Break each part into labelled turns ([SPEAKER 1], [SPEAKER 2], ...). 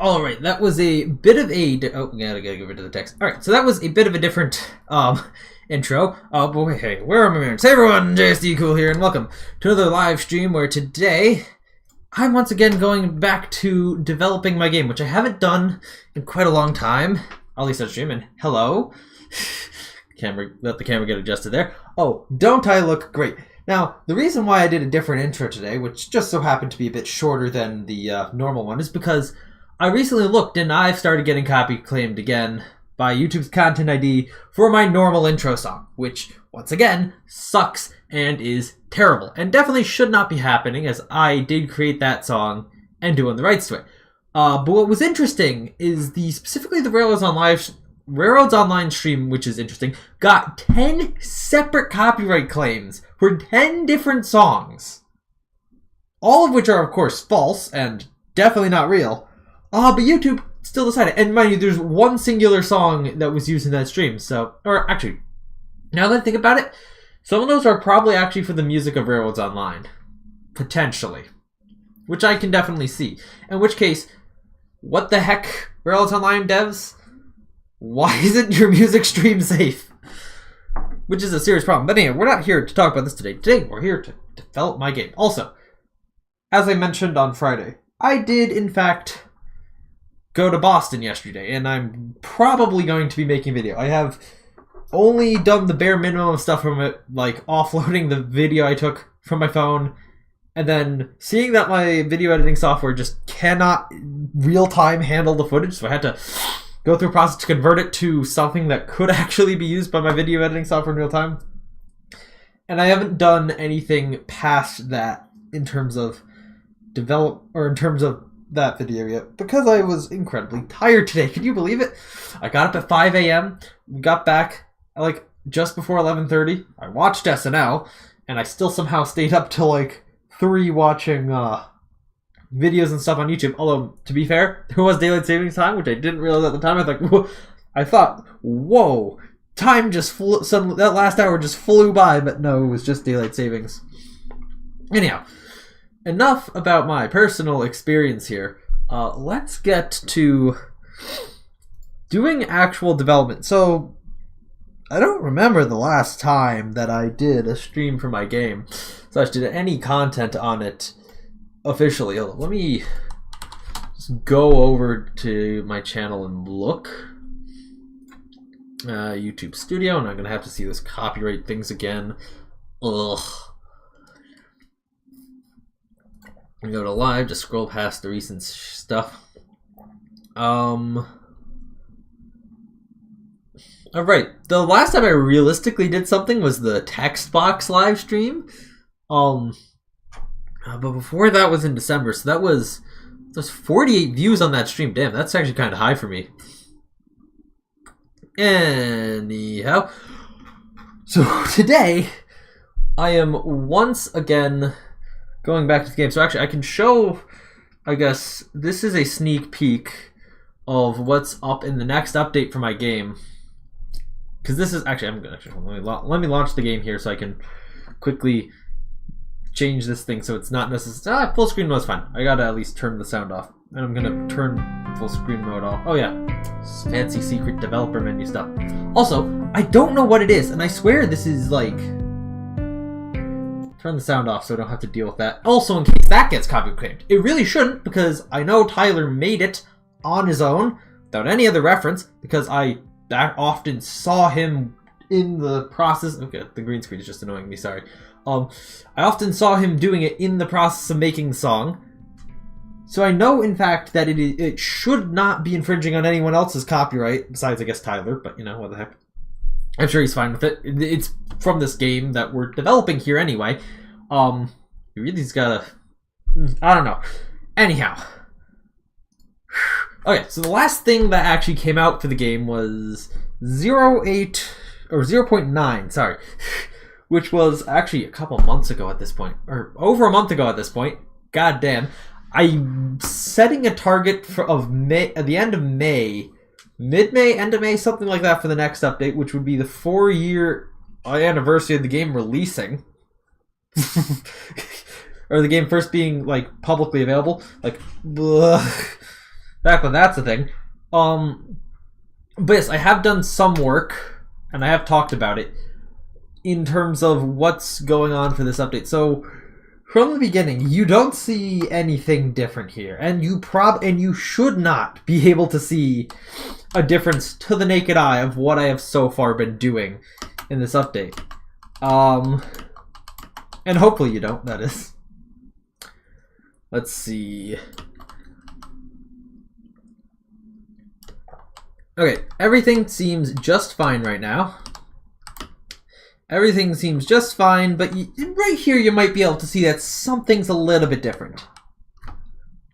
[SPEAKER 1] Alright, that was a bit of a... Oh, gotta get rid of the text. Alright, so that was a bit of a different intro. But hey, where am I? Hey everyone, JSD Cool here, and welcome to another live stream where today I'm once again going back to developing my game, which I haven't done in quite a long time. At least on stream, and hello. Let the camera get adjusted there. Oh, don't I look great? Now, the reason why I did a different intro today, which just so happened to be a bit shorter than the normal one, is because I recently looked and I've started getting copy claimed again by YouTube's Content ID for my normal intro song, which, once again, sucks and is terrible, and definitely should not be happening, as I did create that song and do own the rights to it. But what was interesting is specifically the Railroads Online stream, which is interesting, got 10 separate copyright claims for 10 different songs. All of which are, of course, false and definitely not real. But YouTube still decided. And mind you, there's one singular song that was used in that stream. So, or actually, now that I think about it, some of those are probably actually for the music of Railroads Online. Potentially. Which I can definitely see. In which case, what the heck, Railroads Online devs? Why isn't your music stream safe? Which is a serious problem. But anyway, we're not here to talk about this today. Today, we're here to develop my game. Also, as I mentioned on Friday, I did, in fact, go to Boston yesterday, and I'm probably going to be making a video. I have only done the bare minimum of stuff from it, like offloading the video I took from my phone, and then seeing that my video editing software just cannot real-time handle the footage, so I had to go through a process to convert it to something that could actually be used by my video editing software in real time. And I haven't done anything past that in terms of that video yet, because I was incredibly tired today. Can you believe it? I got up at 5 a.m., got back at like just before 11:30. I watched SNL, and I still somehow stayed up till like 3 watching videos and stuff on YouTube. Although, to be fair, there was daylight savings time, which I didn't realize at the time. I thought, whoa, time just flew. Suddenly, that last hour just flew by, but no, it was just daylight savings. Anyhow, enough about my personal experience here. Let's get to doing actual development. So, I don't remember the last time that I did a stream for my game, so I did any content on it officially. Let me just go over to my channel and look. YouTube Studio, and I'm going to have to see this copyright things again. Ugh. I go to live, just scroll past the recent stuff. Alright, the last time I realistically did something was the text box live stream. But before that was in December, so there's 48 views on that stream. Damn, that's actually kind of high for me. Anyhow, so today I am once again going back to the game. So actually, I can show, I guess, this is a sneak peek of what's up in the next update for my game. Because this is, actually, let me launch the game here so I can quickly change this thing so it's not necessarily, full screen mode's fine. I gotta at least turn the sound off. And I'm gonna turn full screen mode off. Oh yeah, fancy secret developer menu stuff. Also, I don't know what it is, and I swear this is like, turn the sound off so I don't have to deal with that. Also, in case that gets copy claimed. It really shouldn't, because I know Tyler made it on his own, without any other reference, because I often saw him in the process. Okay, the green screen is just annoying me, sorry. I often saw him doing it in the process of making the song. So I know, in fact, that it should not be infringing on anyone else's copyright, besides, I guess, Tyler, but, you know, what the heck. I'm sure he's fine with it. It's from this game that we're developing here anyway. You really just gotta... I don't know. Anyhow. Okay, so the last thing that actually came out for the game was 0.9, sorry. Which was actually a couple months ago at this point. Or over a month ago at this point. God damn. I'm setting a target of May, at the end of May, mid-May, end of May, something like that for the next update, which would be the 4-year anniversary of the game releasing. Or the game first being, like, publicly available. Like, Exactly, that's the thing. But yes, I have done some work, and I have talked about it in terms of what's going on for this update. So from the beginning, you don't see anything different here, and you should not be able to see a difference to the naked eye of what I have so far been doing in this update. And hopefully you don't, that is. Let's see. Okay, everything seems just fine right now. Everything seems just fine, but right here you might be able to see that something's a little bit different.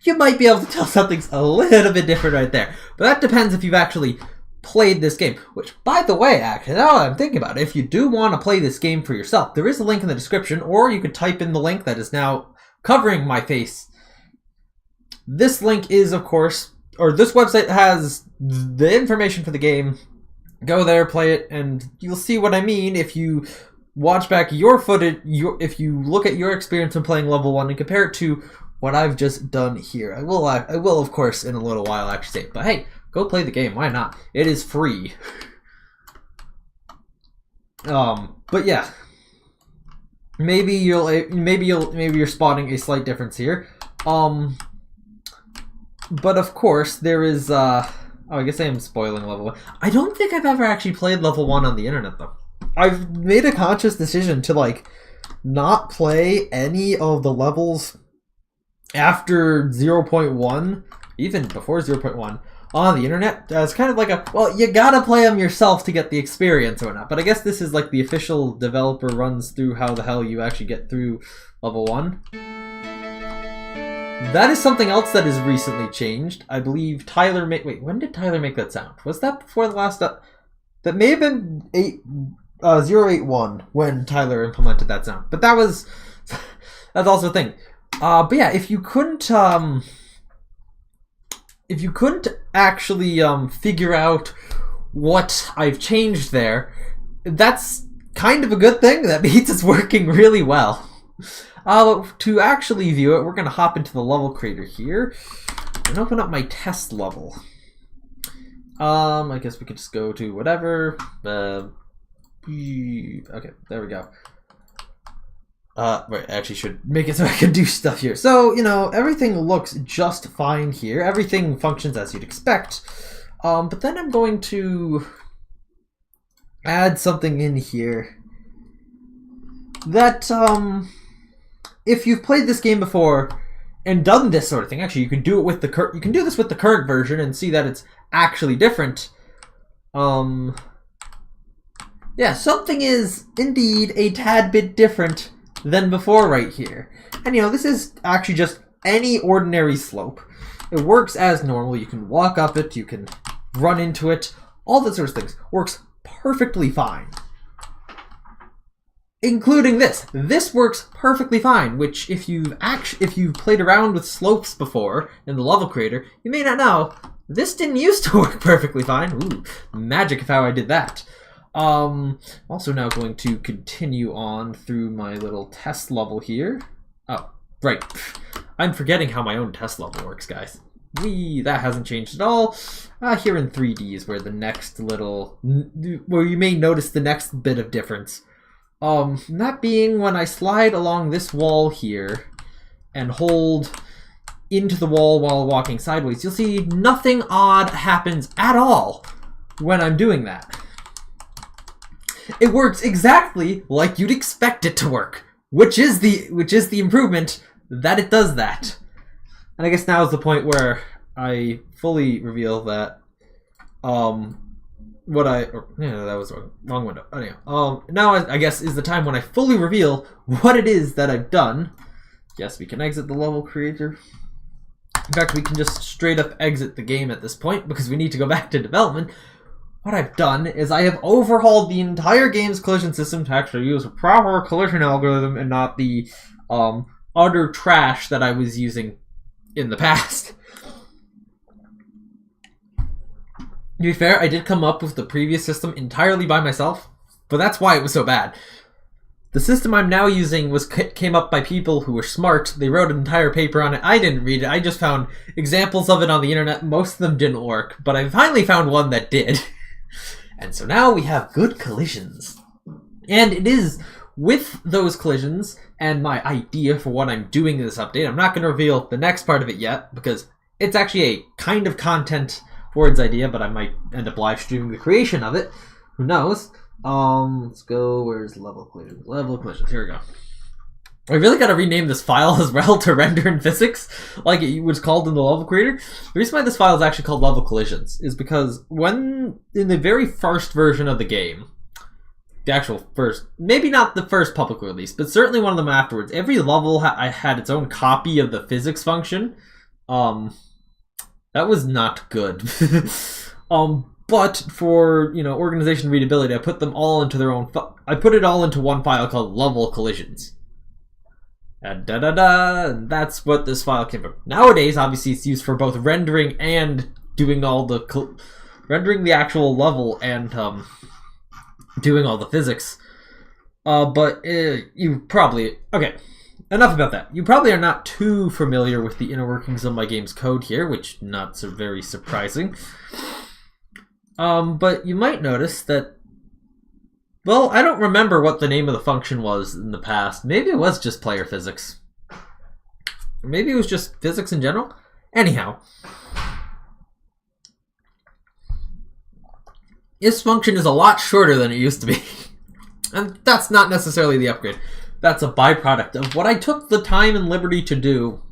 [SPEAKER 1] You might be able to tell something's a little bit different right there. But that depends if you've actually played this game. Which, by the way, actually, now that I'm thinking about it, if you do want to play this game for yourself, there is a link in the description, or you could type in the link that is now covering my face. This link is, of course, or this website has the information for the game. Go there, play it, and you'll see what I mean if you watch back your footage, if you look at your experience in playing level 1 and compare it to what I've just done here. I will, of course, in a little while actually say, but hey, go play the game, why not? It is free. But yeah. Maybe you're spotting a slight difference here. But of course, there is, oh, I guess I am spoiling level 1. I don't think I've ever actually played level 1 on the internet, though. I've made a conscious decision to, like, not play any of the levels after 0.1, even before 0.1, on the internet. It's kind of like a, well, you gotta play them yourself to get the experience or not. But I guess this is like the official developer runs through how the hell you actually get through level 1. That is something else that has recently changed. I believe Tyler made... Wait, when did Tyler make that sound? Was that before the last... that may have been 081 when Tyler implemented that sound. But that was... that's also a thing. But yeah, if you couldn't actually figure out what I've changed there, that's kind of a good thing. That means it's working really well. To actually view it, we're going to hop into the level creator here and open up my test level. I guess we could just go to whatever. Okay, there we go. Right, I actually should make it so I can do stuff here. So, you know, everything looks just fine here. Everything functions as you'd expect. But then I'm going to add something in here that, if you've played this game before and done this sort of thing, actually, you can do it with you can do this with the current version and see that it's actually different. Yeah, something is indeed a tad bit different than before right here. And you know, this is actually just any ordinary slope. It works as normal. You can walk up it, you can run into it, all that sort of things. Works perfectly fine. Including this. This works perfectly fine, which if you've played around with slopes before in the level creator, you may not know, this didn't used to work perfectly fine. Ooh, magic of how I did that. Also now going to continue on through my little test level here. Oh, right. I'm forgetting how my own test level works, guys. That hasn't changed at all. Here in 3D is where the next little, where you may notice the next bit of difference. That being when I slide along this wall here and hold into the wall while walking sideways, you'll see nothing odd happens at all when I'm doing that. It works exactly like you'd expect it to work, which is the improvement, that it does that. And I guess now is the point where I fully reveal that that was the wrong window. Anyhow, now I guess is the time when I fully reveal what it is that I've done. Yes, we can exit the level creator. In fact, we can just straight up exit the game at this point because we need to go back to development. What I've done is I have overhauled the entire game's collision system to actually use a proper collision algorithm and not the utter trash that I was using in the past. To be fair, I did come up with the previous system entirely by myself, but that's why it was so bad. The system I'm now using came up by people who were smart. They wrote an entire paper on it. I didn't read it. I just found examples of it on the internet. Most of them didn't work, but I finally found one that did. And so now we have good collisions. And it is with those collisions and my idea for what I'm doing in this update. I'm not going to reveal the next part of it yet because it's actually a kind of content words idea, but I might end up live streaming the creation of it. Who knows? Let's go. Where's level collisions? Level collisions. Here we go. I really got to rename this file as well to render in physics, like it was called in the level creator. The reason why this file is actually called level collisions is because when in the very first version of the game, the actual first, maybe not the first public release, but certainly one of them afterwards, every level had its own copy of the physics function. That was not good. But for, organization readability, I put them all into their own. I put it all into one file called level collisions. And and that's what this file came from. Nowadays, obviously, it's used for both rendering and doing all the rendering the actual level and doing all the physics. But you probably enough about that. You probably are not too familiar with the inner workings of my game's code here, which not so very surprising. But you might notice that, well, I don't remember what the name of the function was in the past. Maybe it was just player physics. Or maybe it was just physics in general. Anyhow, this function is a lot shorter than it used to be. And that's not necessarily the upgrade. That's a byproduct of what I took the time and liberty to do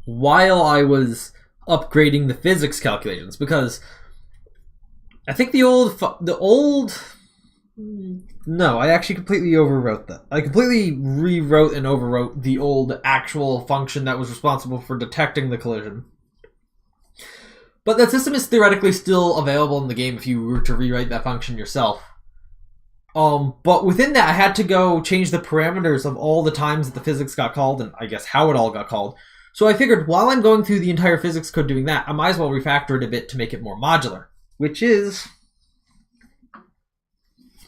[SPEAKER 1] while I was upgrading the physics calculations, because I think no, I actually completely overwrote that. I completely rewrote and overwrote the old actual function that was responsible for detecting the collision. But that system is theoretically still available in the game if you were to rewrite that function yourself. But within that, I had to go change the parameters of all the times that the physics got called, and I guess how it all got called. So I figured while I'm going through the entire physics code doing that, I might as well refactor it a bit to make it more modular. Which is...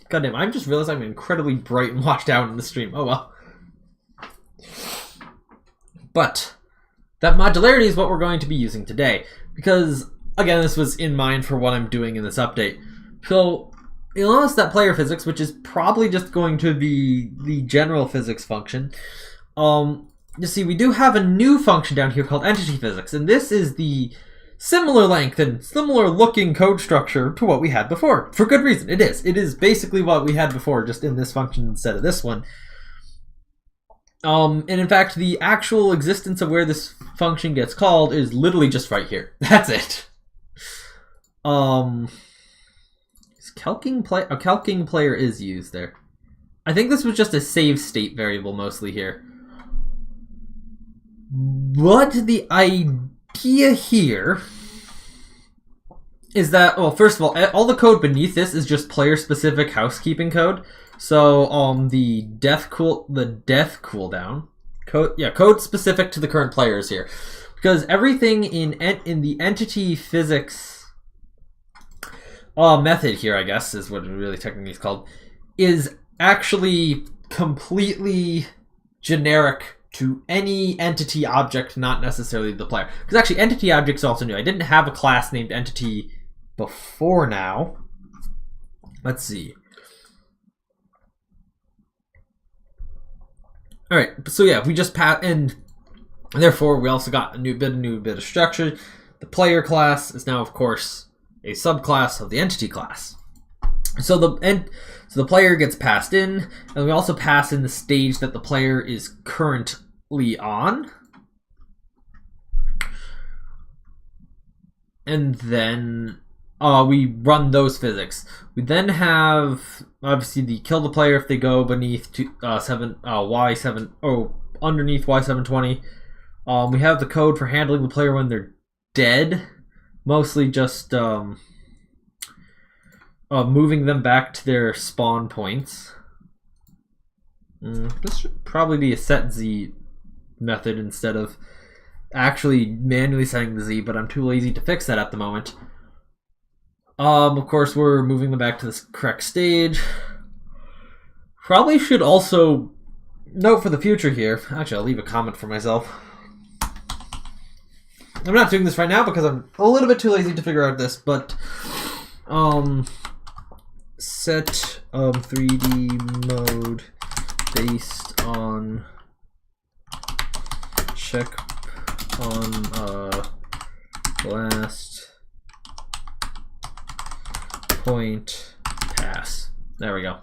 [SPEAKER 1] Goddamn, I've just realized I'm incredibly bright and washed out in the stream. Oh well. But that modularity is what we're going to be using today. Because, again, this was in mind for what I'm doing in this update. So, you'll notice that player physics, which is probably just going to be the general physics function. You see, we do have a new function down here called entity physics. And this is the similar length and similar looking code structure to what we had before. For good reason. It is. It is basically what we had before, just in this function instead of this one. And in fact, the actual existence of where this function gets called is literally just right here. That's it. Is a calcing player is used there. I think this was just a save state variable mostly here. But the idea here is that, well, first of all the code beneath this is just player-specific housekeeping code. So, the death cooldown code specific to the current players here, because everything in the entity physics method here, I guess, is what it really technically is called, is actually completely generic to any entity object, not necessarily the player. Because actually, entity objects also new. I didn't have a class named entity before now. Let's see. All right, so yeah, we just and therefore we also got a new bit of structure. The player class is now, of course, a subclass of the entity class. So the player gets passed in, and we also pass in the stage that the player is currently on. And then we run those physics. We then have, obviously, the kill the player if they go beneath underneath Y720. We have the code for handling the player when they're dead. Mostly just moving them back to their spawn points. This should probably be a set Z method instead of actually manually setting the Z, but I'm too lazy to fix that at the moment. Of course, we're moving them back to this correct stage. Probably should also note for the future here. Actually, I'll leave a comment for myself. I'm not doing this right now because I'm a little bit too lazy to figure out this, but set 3D mode based on check on last point pass. There we go.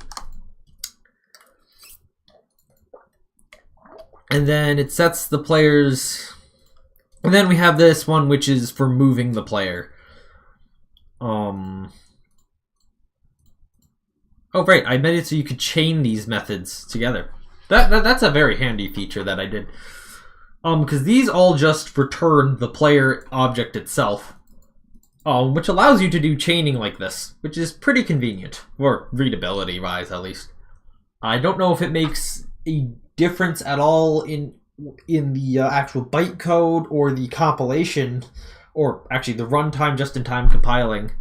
[SPEAKER 1] And then it sets the players. And then we have this one, which is for moving the player. Oh, right. I made it so you could chain these methods together. That's a very handy feature that I did. Because these all just return the player object itself. Which allows you to do chaining like this, which is pretty convenient. Or readability-wise, at least. I don't know if it makes a difference at all in the actual bytecode or the compilation, or actually the runtime just-in-time compiling.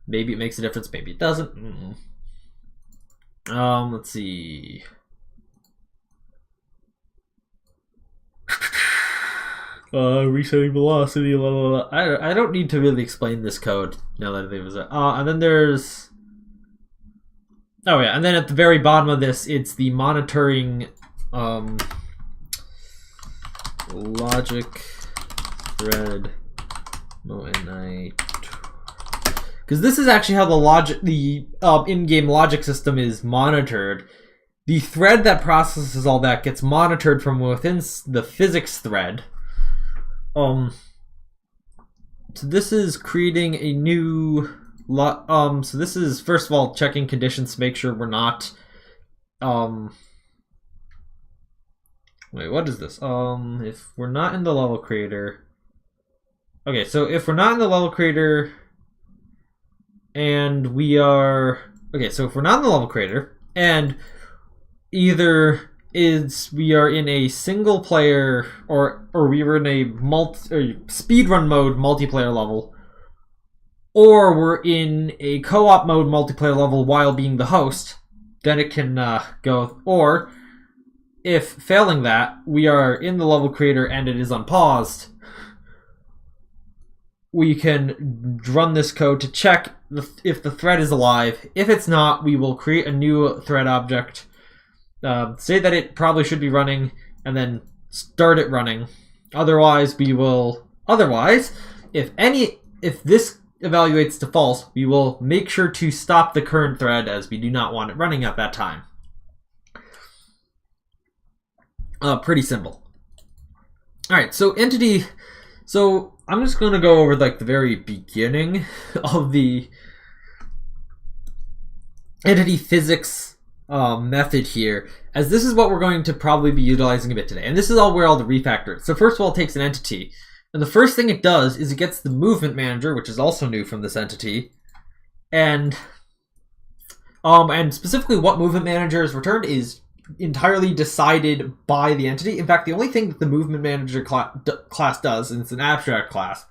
[SPEAKER 1] Maybe it makes a difference, maybe it doesn't. Let's see. Resetting velocity, blah, blah, blah. I don't need to really explain this code now that it was and then there's and then at the very bottom of this, it's the monitoring logic thread because this is actually how the in-game logic system is monitored. The thread that processes all that gets monitored from within the physics thread. So this is creating a new so this is first of all checking conditions to make sure we're not wait, what is this? If we're not in the level creator. Okay, so if we're not in the level creator and we are so if we're not in the level creator and either we are in a single player or we were in a speedrun mode multiplayer level, or we're in a co-op mode multiplayer level while being the host, then it can go. Or if failing that, we are in the level creator and it is unpaused, we can run this code to check if the thread is alive. If it's not, we will create a new thread object, say that it probably should be running, and then start it running. Otherwise, if this evaluates to false, we will make sure to stop the current thread as we do not want it running at that time. Pretty simple. Alright, so entity. So I'm just going to go over like the very beginning of the entity physics method here, as this is what we're going to probably be utilizing a bit today. And this is where all the refactor is. So first of all, it takes an entity. And the first thing it does is it gets the movement manager, which is also new from this entity. And specifically what movement manager is returned is entirely decided by the entity. In fact, the only thing that the movement manager class does, and it's an abstract class,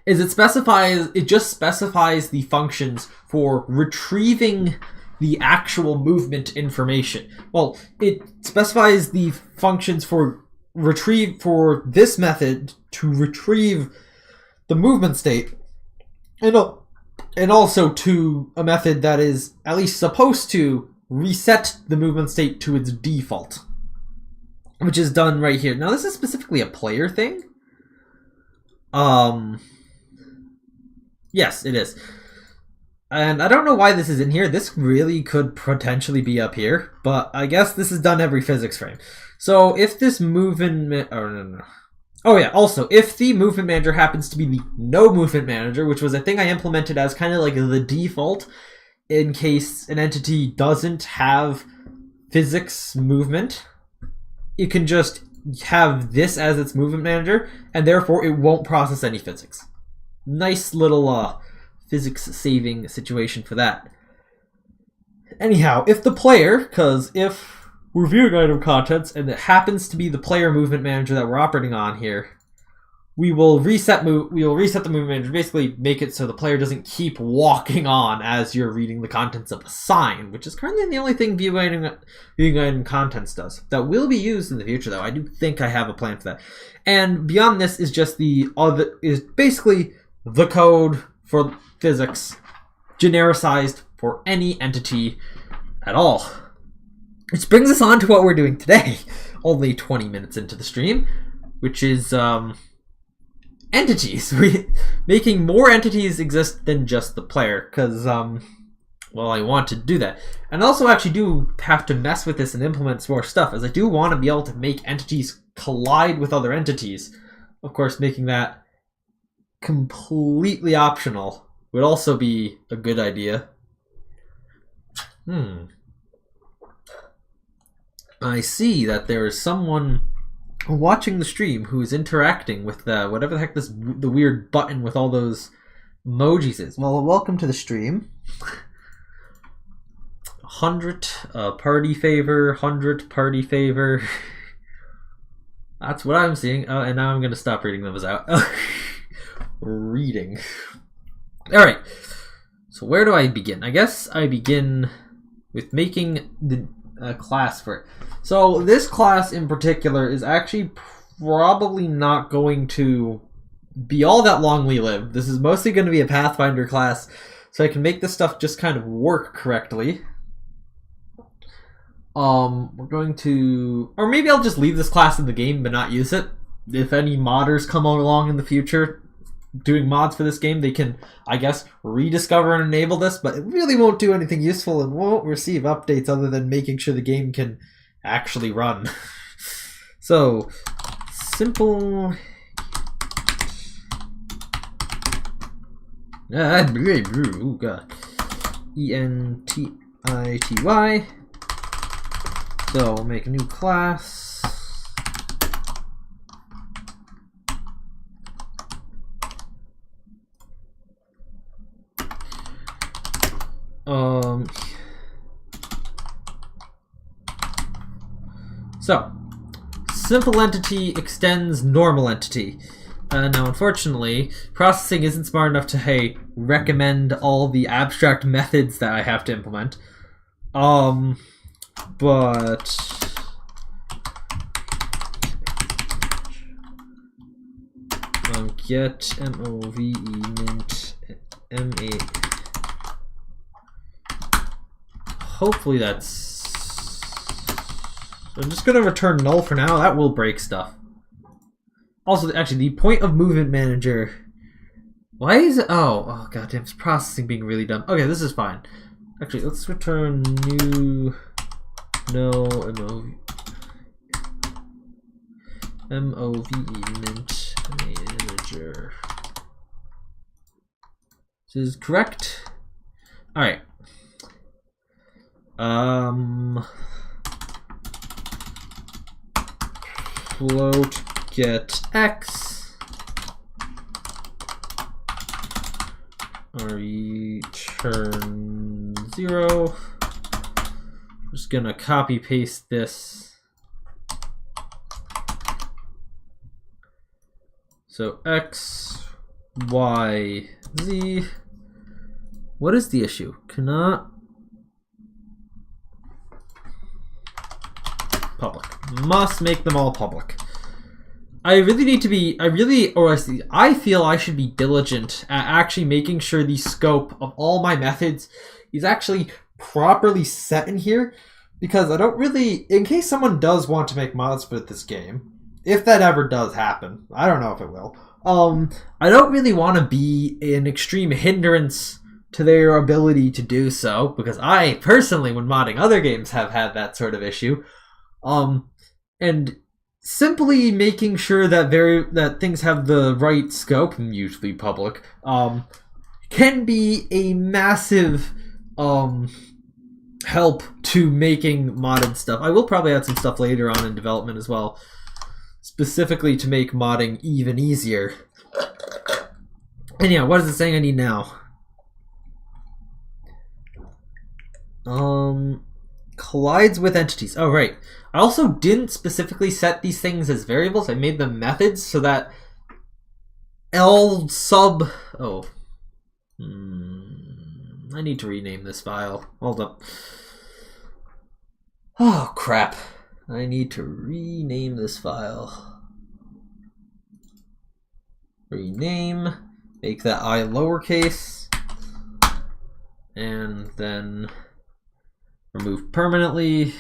[SPEAKER 1] is it just specifies the functions for retrieving the actual movement information. Well, it specifies the functions for this method to retrieve the movement state, and also to a method that is at least supposed to reset the movement state to its default, which is done right here. Now, this is specifically a player thing. Yes, it is. And I don't know why this is in here. This really could potentially be up here, but I guess this is done every physics frame. So if this movement... Oh yeah, also, if the movement manager happens to be the no movement manager, which was a thing I implemented as kind of like the default in case an entity doesn't have physics movement, you can just have this as its movement manager, and therefore it won't process any physics. Nice little physics saving situation for that. Anyhow, if the player, because if we're viewing item contents and it happens to be the player movement manager that we're operating on here, we will reset the movement manager, basically make it so the player doesn't keep walking on as you're reading the contents of a sign, which is currently the only thing viewing item contents does. That will be used in the future, though. I do think I have a plan for that. And beyond this is just basically the code for physics, genericized for any entity at all. Which brings us on to what we're doing today, only 20 minutes into the stream, which is entities. Making more entities exist than just the player, because, well, I want to do that. And also actually do have to mess with this and implement some more stuff, as I do want to be able to make entities collide with other entities. Of course, making that completely optional would also be a good idea. I see that there is someone watching the stream who is interacting with whatever the heck the weird button with all those emojis is. Well, welcome to the stream. 100 party favor, 100 party favor. That's what I'm seeing. And now I'm going to stop reading those out. Reading. Alright. So where do I begin? I guess I begin with making the class for it. So this class in particular is actually probably not going to be all that longly lived. This is mostly going to be a Pathfinder class, so I can make this stuff just kind of work correctly. We're going to, or maybe I'll just leave this class in the game but not use it. If any modders come along in the future doing mods for this game, they can, I guess, rediscover and enable this, but it really won't do anything useful and won't receive updates other than making sure the game can actually run. So, simple... oh god. E-N-T-I-T-Y. So, we'll make a new class. So, simple entity extends normal entity. Now, unfortunately, processing isn't smart enough to, hey, recommend all the abstract methods that I have to implement. But... get move mint ma. Hopefully that's... I'm just going to return null for now. That will break stuff. Also, actually, the point of movement manager... Why is it... Oh, goddamn, it's processing being really dumb. Okay, this is fine. Actually, let's return new... No, move mint manager. This is correct. Alright. Float get x return 0. I'm just gonna copy paste this. So x, y, z. What is the issue? Cannot public. Must make them all public. I really need to be, I feel I should be diligent at actually making sure the scope of all my methods is actually properly set in here, because I don't really, in case someone does want to make mods for this game, if that ever does happen, I don't know if it will, I don't really want to be an extreme hindrance to their ability to do so, because I personally, when modding other games, have had that sort of issue. And simply making sure that things have the right scope, and usually public, can be a massive help to making modded stuff. I will probably add some stuff later on in development as well, specifically to make modding even easier. And yeah, what is it saying I need now? Collides with entities. Oh, right. I also didn't specifically set these things as variables. I made them methods so that L sub. Oh. I need to rename this file. Hold up. Oh, crap. I need to rename this file. Rename. Make that I lowercase. And then remove permanently.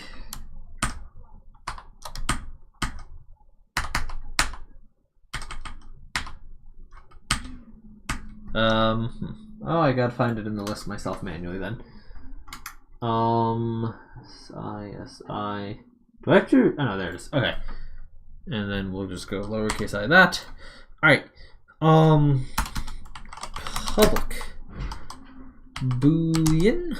[SPEAKER 1] Oh, I gotta find it in the list myself manually then. SI. Do I have to? Oh no, there it is. Okay. And then we'll just go lowercase I that. Alright. Public Boolean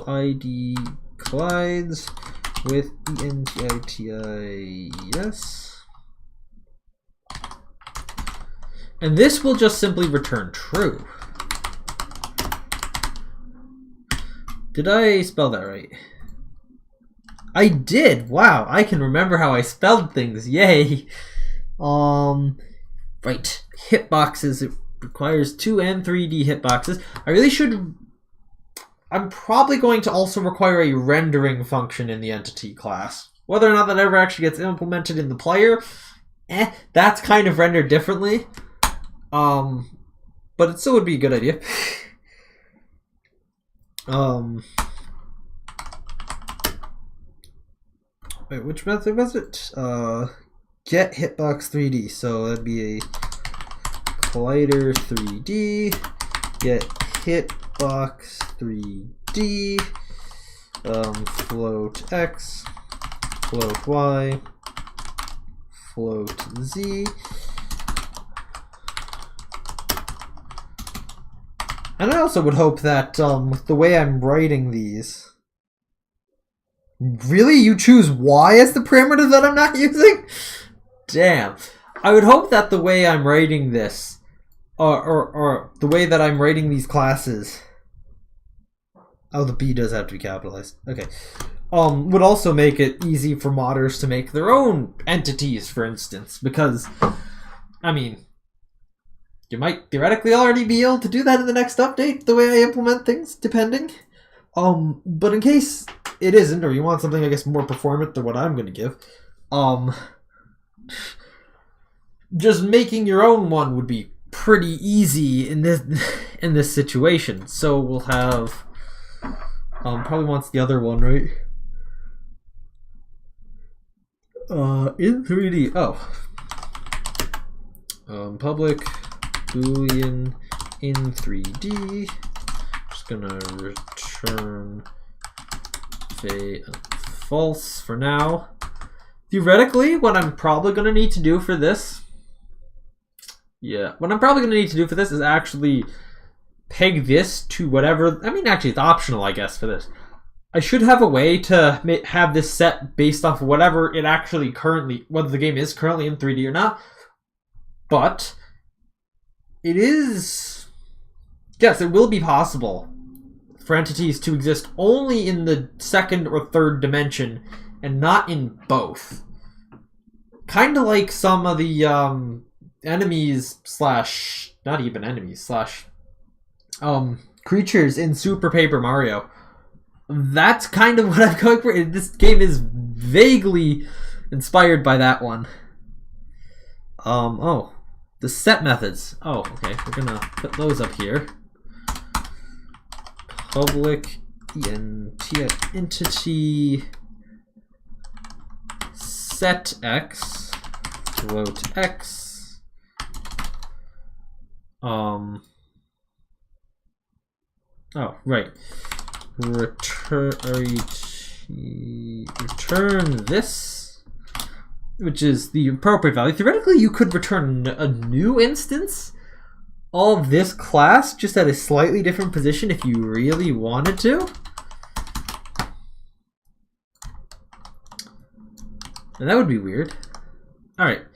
[SPEAKER 1] CLID collides with ENTITIS. And this will just simply return true. Did I spell that right? I did! Wow, I can remember how I spelled things. Yay! Right. Hitboxes. It requires 2 and 3D hitboxes. I really should... I'm probably going to also require a rendering function in the entity class. Whether or not that ever actually gets implemented in the player, that's kind of rendered differently. But it still would be a good idea. Wait, which method was it? Get hitbox 3D. So that'd be a collider 3D. Get hitbox 3D. Float X. Float Y. Float Z. And I also would hope that with the way I'm writing these... Really? You choose Y as the parameter that I'm not using? Damn. I would hope that the way I'm writing this, or the way that I'm writing these classes... Oh, the B does have to be capitalized. Okay. Would also make it easy for modders to make their own entities, for instance. Because, I mean... You might theoretically already be able to do that in the next update, the way I implement things, depending. But in case it isn't, or you want something, I guess, more performant than what I'm going to give, just making your own one would be pretty easy in this situation. So we'll have, probably wants the other one, right? In 3D, public Boolean in 3D. Just gonna return false for now. Theoretically, what I'm probably gonna need to do for this, is actually peg this to whatever. I mean, actually, it's optional, I guess, for this. I should have a way to have this set based off of whatever it actually whether the game is currently in 3D or not. But it will be possible for entities to exist only in the second or third dimension and not in both. Kind of like some of the enemies slash creatures in Super Paper Mario. That's kind of what I'm going for. This game is vaguely inspired by that one. The set methods. Oh, okay. We're gonna put those up here. Public entity set X, float X. Oh, right. Return this, which is the appropriate value. Theoretically, you could return a new instance of this class just at a slightly different position if you really wanted to. And that would be weird. Alright.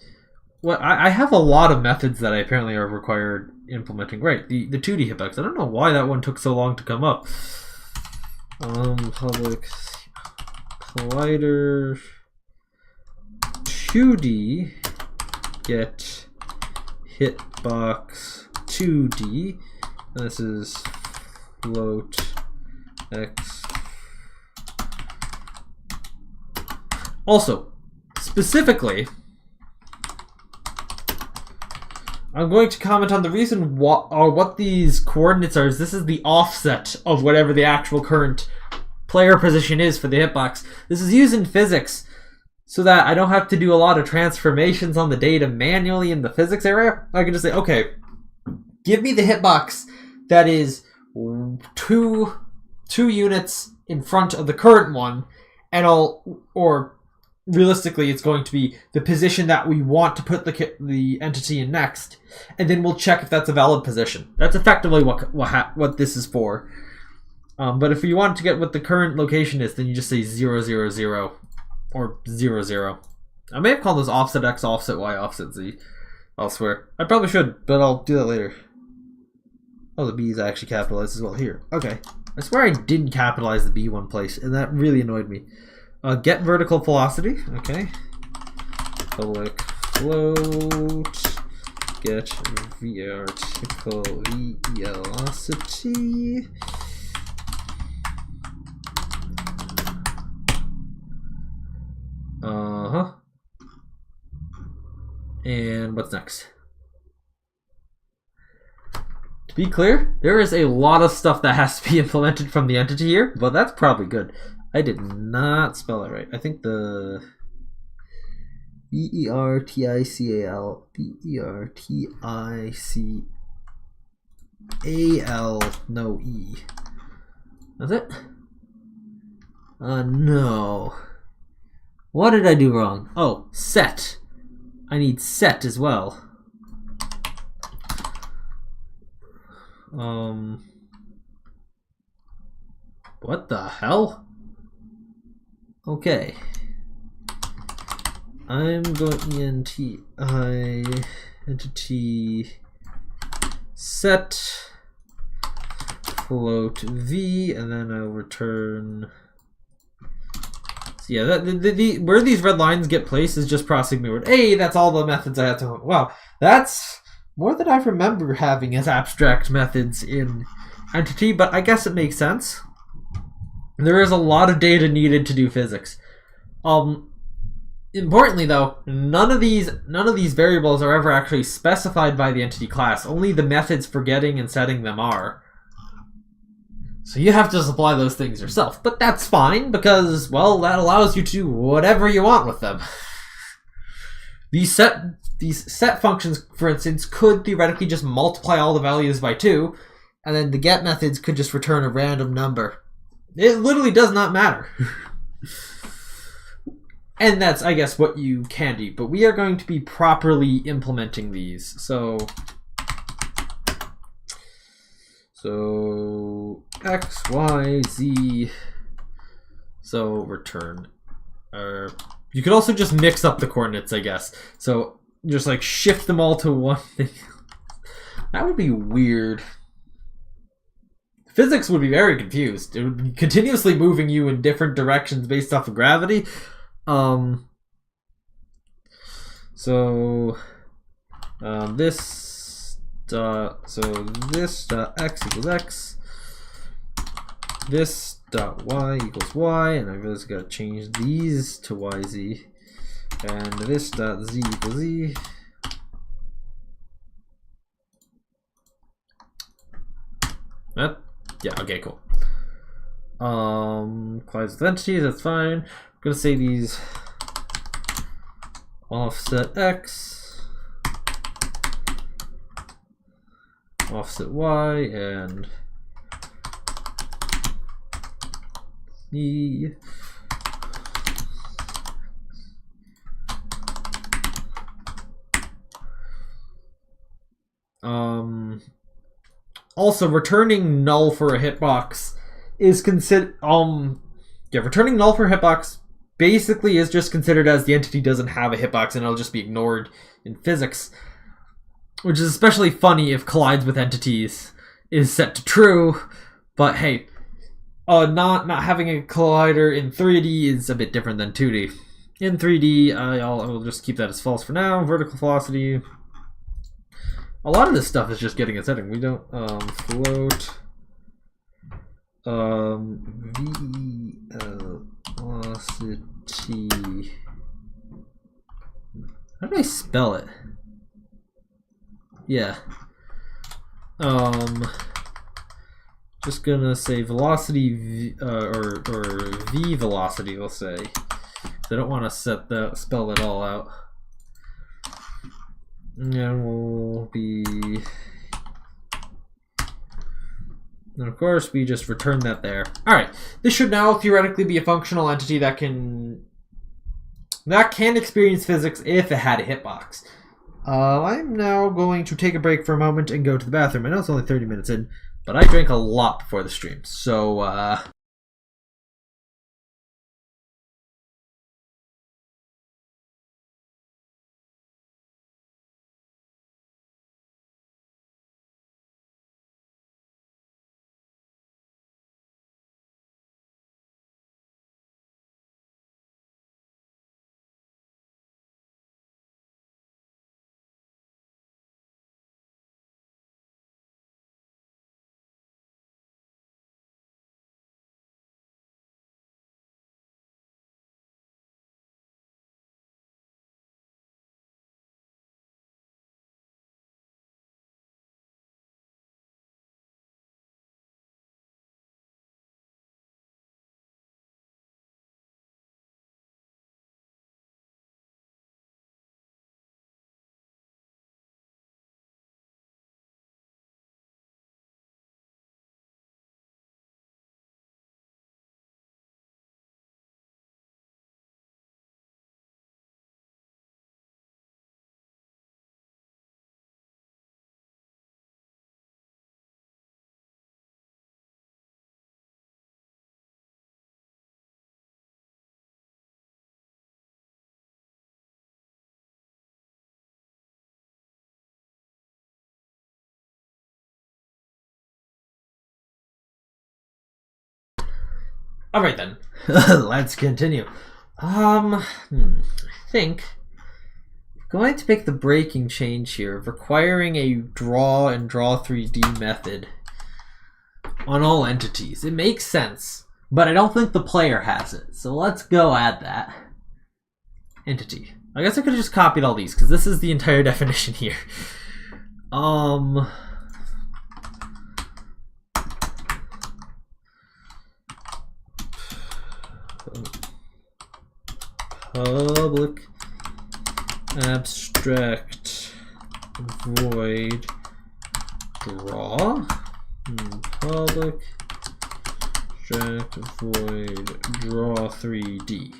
[SPEAKER 1] Well, I have a lot of methods that I apparently are required implementing. Right, the 2D hitbox. I don't know why that one took so long to come up. Public collider 2D, get hitbox 2D, and this is float x. Also, specifically, I'm going to comment on the reason what these coordinates are. This is the offset of whatever the actual current player position is for the hitbox. This is used in physics so that I don't have to do a lot of transformations on the data manually in the physics area. I can just say, okay, give me the hitbox that is two units in front of the current one, and or realistically, it's going to be the position that we want to put the entity in next, and then we'll check if that's a valid position. That's effectively what this is for. But if you want to get what the current location is, then you just say 0, 0, 0, or 0, 0. I may have called this offset x, offset y, offset z elsewhere. I probably should, but I'll do that later. Oh, the b is actually capitalized as well here. Okay. I swear I didn't capitalize the b one place, and that really annoyed me. Get vertical velocity. Okay. Public float. Get vertical velocity. And what's next? To be clear, there is a lot of stuff that has to be implemented from the entity here, but that's probably good. I did not spell it right. I think the B-E-R-T-I-C-A-L, B-E-R-T-I-C-A-L, no E. That's it? No. What did I do wrong? Oh, set. I need set as well. What the hell? Okay. I'm going entity set float v, and then I'll return. So yeah, where these red lines get placed is just processing word. Hey, that's all the methods I have to. Wow, that's more than I remember having as abstract methods in entity, but I guess it makes sense. There is a lot of data needed to do physics. Importantly though, none of these variables are ever actually specified by the entity class. Only the methods for getting and setting them are. So you have to supply those things yourself. But that's fine because, well, that allows you to do whatever you want with them. These set functions, for instance, could theoretically just multiply all the values by 2, and then the get methods could just return a random number. It literally does not matter. And that's, I guess, what you can do. But we are going to be properly implementing these. So X, Y, Z. So return. You could also just mix up the coordinates, I guess. So just like shift them all to one thing. That would be weird. Physics would be very confused. It would be continuously moving you in different directions based off of gravity. This dot x equals x. This dot y equals y, and I just gotta change these to yz. And this dot z equals z. That. Yeah, okay, cool. Collides with entities, that's fine. I'm gonna say these offset x, offset y, and z. Also, returning null for a hitbox is considered. Returning null for a hitbox basically is just considered as the entity doesn't have a hitbox and it'll just be ignored in physics, which is especially funny if collides with entities is set to true. But hey, not having a collider in 3D is a bit different than 2D. In 3D, I will just keep that as false for now. Vertical velocity. A lot of this stuff is just getting a setting. We don't float velocity. How do I spell it? Yeah. Just gonna say velocity or v velocity. We'll say. I don't want to spell it all out. And we'll be. And of course, we just return that there. All right. This should now theoretically be a functional entity that can experience physics if it had a hitbox. I'm now going to take a break for a moment and go to the bathroom. I know it's only 30 minutes in, but I drank a lot before the stream, so all right then. Let's continue. I think I'm going to make the breaking change here of requiring a draw and draw 3D method on all entities. It makes sense, but I don't think the player has it. So let's go add that entity. I guess I could have just copied all these because this is the entire definition here. Public abstract void draw. Public abstract void draw 3D.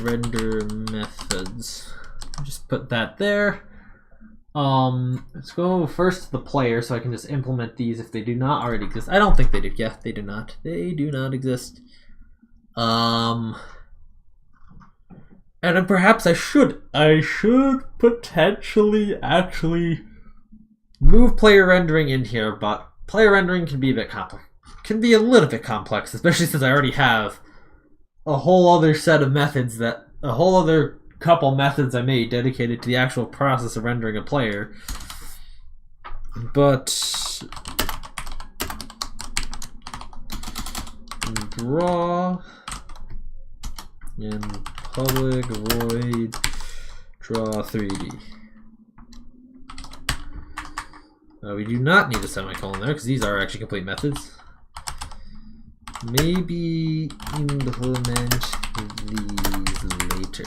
[SPEAKER 1] Render methods. Just put that there. Let's go first to the player so I can just implement these if they do not already exist. I don't think they do. Yeah, they do not. They do not exist. And then perhaps I should potentially actually move player rendering in here, but player rendering can be a bit complex. Can be a little bit complex, especially since I already have a whole other set of methods a whole other couple methods I made dedicated to the actual process of rendering a player. But draw and public void draw 3D. We do not need a semicolon there because these are actually complete methods. Maybe implement these later.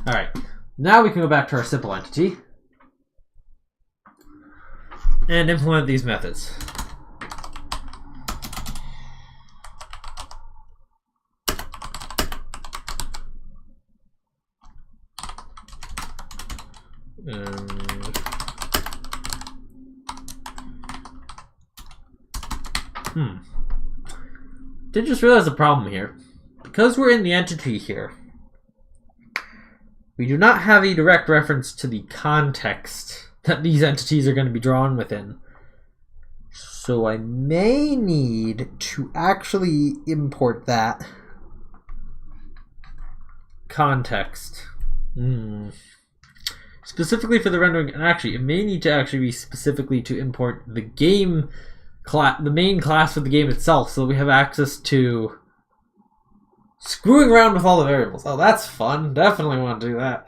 [SPEAKER 1] Alright, now we can go back to our simple entity and implement these methods. Did just realize the problem here. Because we're in the entity here, we do not have a direct reference to the context that these entities are going to be drawn within. So I may need to actually import that context. Specifically for the rendering, and actually it may need to actually be specifically to import the game class, the main class for the game itself, so we have access to screwing around with all the variables. Oh, that's fun. Definitely want to do that.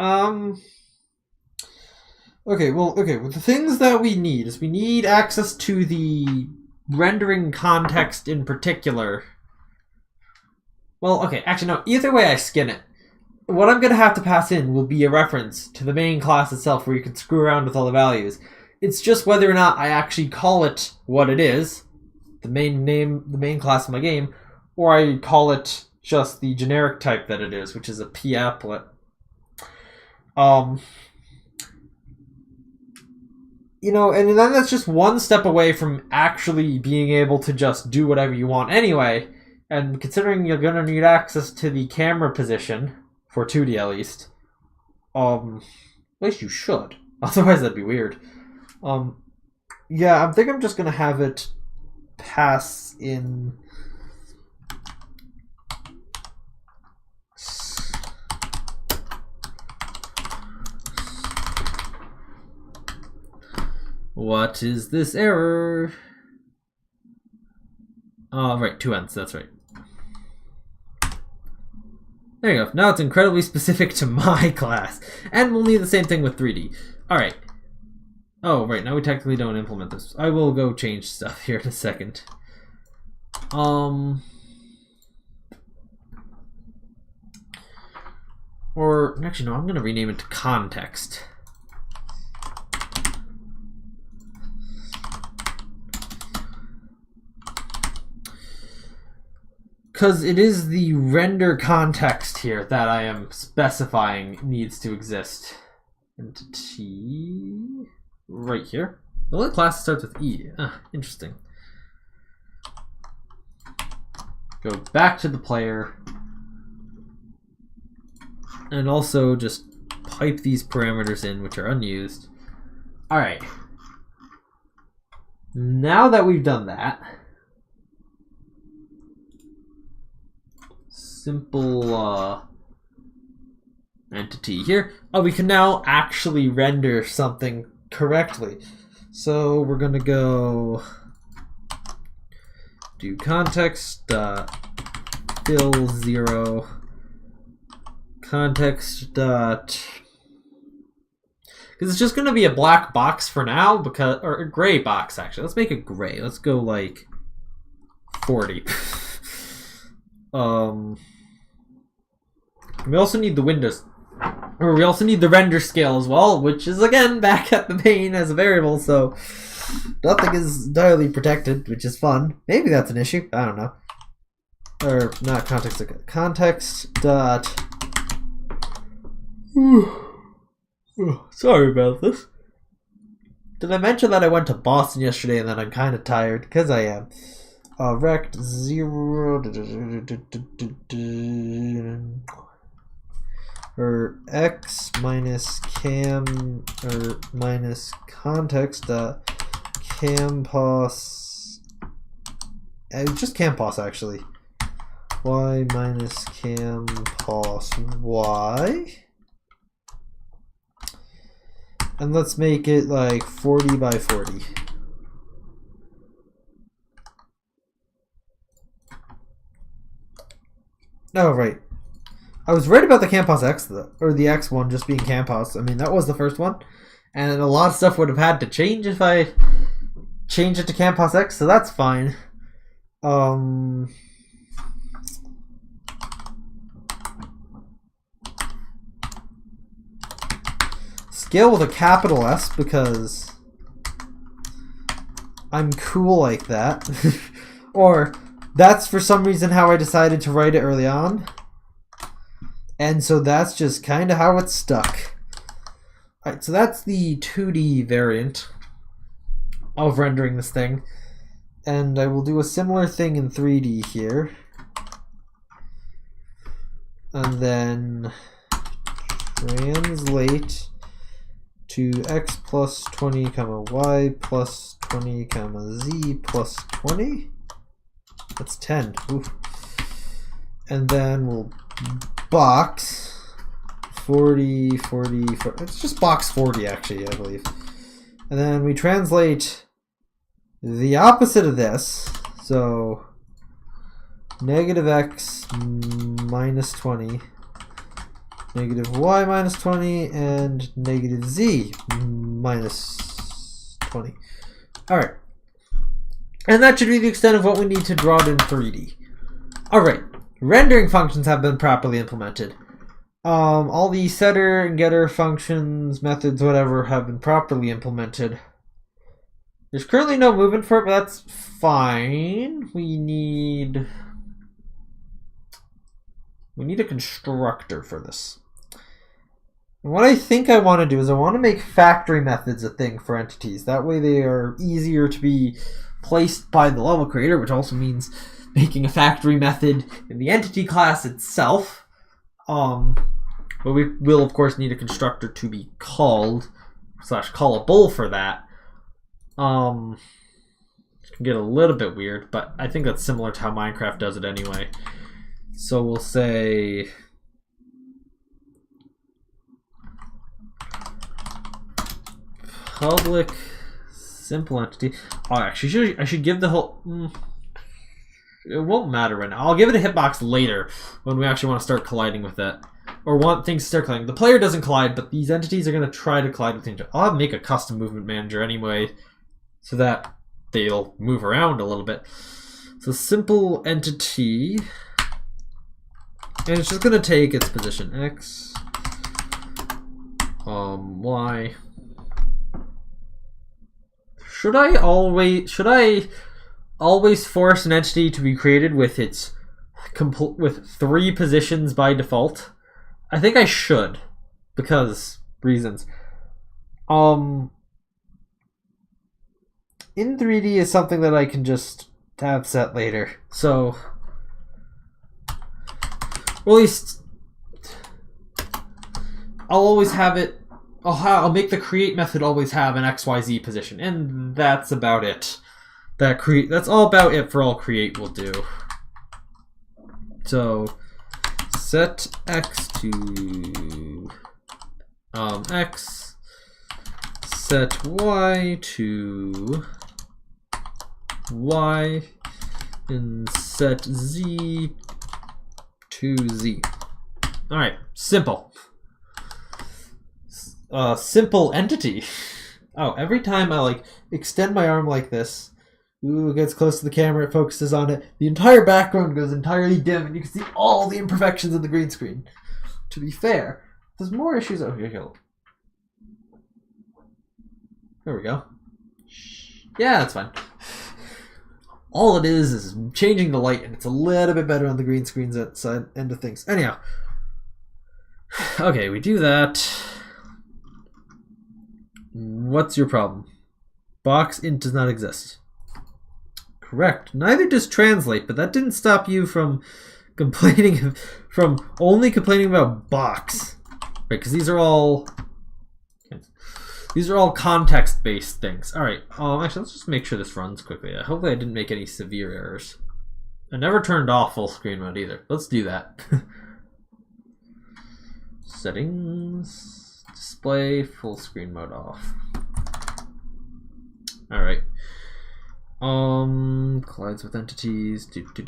[SPEAKER 1] Okay, well, the things that we need is we need access to the rendering context in particular. Well, okay, actually no, either way I skin it. What I'm going to have to pass in will be a reference to the main class itself where you can screw around with all the values. It's just whether or not I actually call it what it is, the main class of my game, or I call it just the generic type that it is, which is a p-applet. You know, and then that's just one step away from actually being able to just do whatever you want anyway. And considering you're going to need access to the camera position, for 2D at least, at least you should. Otherwise that'd be weird. Yeah, I think I'm just going to have it pass in... What is this error? Right, 2 n's, that's right. There you go. Now it's incredibly specific to my class. And we'll need the same thing with 3D. Alright. Oh, right, now we technically don't implement this. I will go change stuff here in a second. Or, actually, no, I'm going to rename it to context. Because it is the render context here that I am specifying needs to exist. Entity right here. The only class starts with E. Interesting. Go back to the player. And also just pipe these parameters in, which are unused. Alright. Now that we've done that, simple entity here. Oh, we can now actually render something correctly. So we're gonna go do context fill 0 context dot, because it's just gonna be a black box for now, because, or a gray box actually. Let's make it gray. Let's go like 40. We also need the windows, or we also need the render scale as well, which is again back at the main as a variable, so nothing is entirely protected, which is fun. Maybe that's an issue. I don't know. Or not context. Context dot. Sorry about this. Did I mention that I went to Boston yesterday and that I'm kind of tired? Because I am. Rect 0 or x minus cam or minus context campos, just campos actually, y minus campos y, and let's make it like 40 by 40. Oh, right. I was right about the Campos X, or the X one just being Campos. I mean, that was the first one. And a lot of stuff would have had to change if I changed it to Campos X, so that's fine. Scale with a capital S, because I'm cool like that. Or that's for some reason how I decided to write it early on. And so that's just kind of how it's stuck. Alright, so that's the 2D variant of rendering this thing. And I will do a similar thing in 3D here. And then translate to x plus 20 comma y plus 20 comma z plus 20. That's 10. Oof. And then we'll box 40, 40, 40. It's just box 40 actually, I believe. And then we translate the opposite of this. So negative x minus 20, negative y minus 20, and negative z minus 20. Alright. And that should be the extent of what we need to draw it in 3D. Alright. Rendering functions have been properly implemented. All the setter and getter functions, methods, whatever, have been properly implemented. There's currently no movement for it, but that's fine. We need a constructor for this. And what I think I want to do is I want to make factory methods a thing for entities. That way they are easier to be placed by the level creator, which also means making a factory method in the entity class itself. But we will, of course, need a constructor to be called / callable for that. It can get a little bit weird, but I think that's similar to how Minecraft does it anyway. So we'll say public simple entity. Oh, actually, I should give the whole. It won't matter right now. I'll give it a hitbox later when we actually want to start colliding with it, or want things to start colliding. The player doesn't collide, but these entities are going to try to collide with each other. I'll make a custom movement manager anyway, so that they'll move around a little bit. So simple entity, and it's just going to take its position x, y. Should I always force an entity to be created with its with 3 positions by default? I think I should, because reasons. In 3D is something that I can just have set later. So, or at least I'll always have it. I'll make the create method always have an XYZ position, and that's about it. That's all about it for all create will do. So set x to x, set y to y, and set z to z. All right, simple. Simple entity. Oh, every time I extend my arm like this, ooh, it gets close to the camera, it focuses on it, the entire background goes entirely dim, and you can see all the imperfections of the green screen. To be fair, there's more issues. Oh, here. There we go. Yeah, that's fine. All it is changing the light, and it's a little bit better on the green screen's side end of things. Anyhow. Okay, we do that. What's your problem? Box int does not exist. Correct. Neither does translate, but that didn't stop you from only complaining about box. Right, because these are all context-based things. Alright, actually let's just make sure this runs quickly. Hopefully I didn't make any severe errors. I never turned off full screen mode either. Let's do that. Settings. Display full screen mode off. All right. Collides with entities. What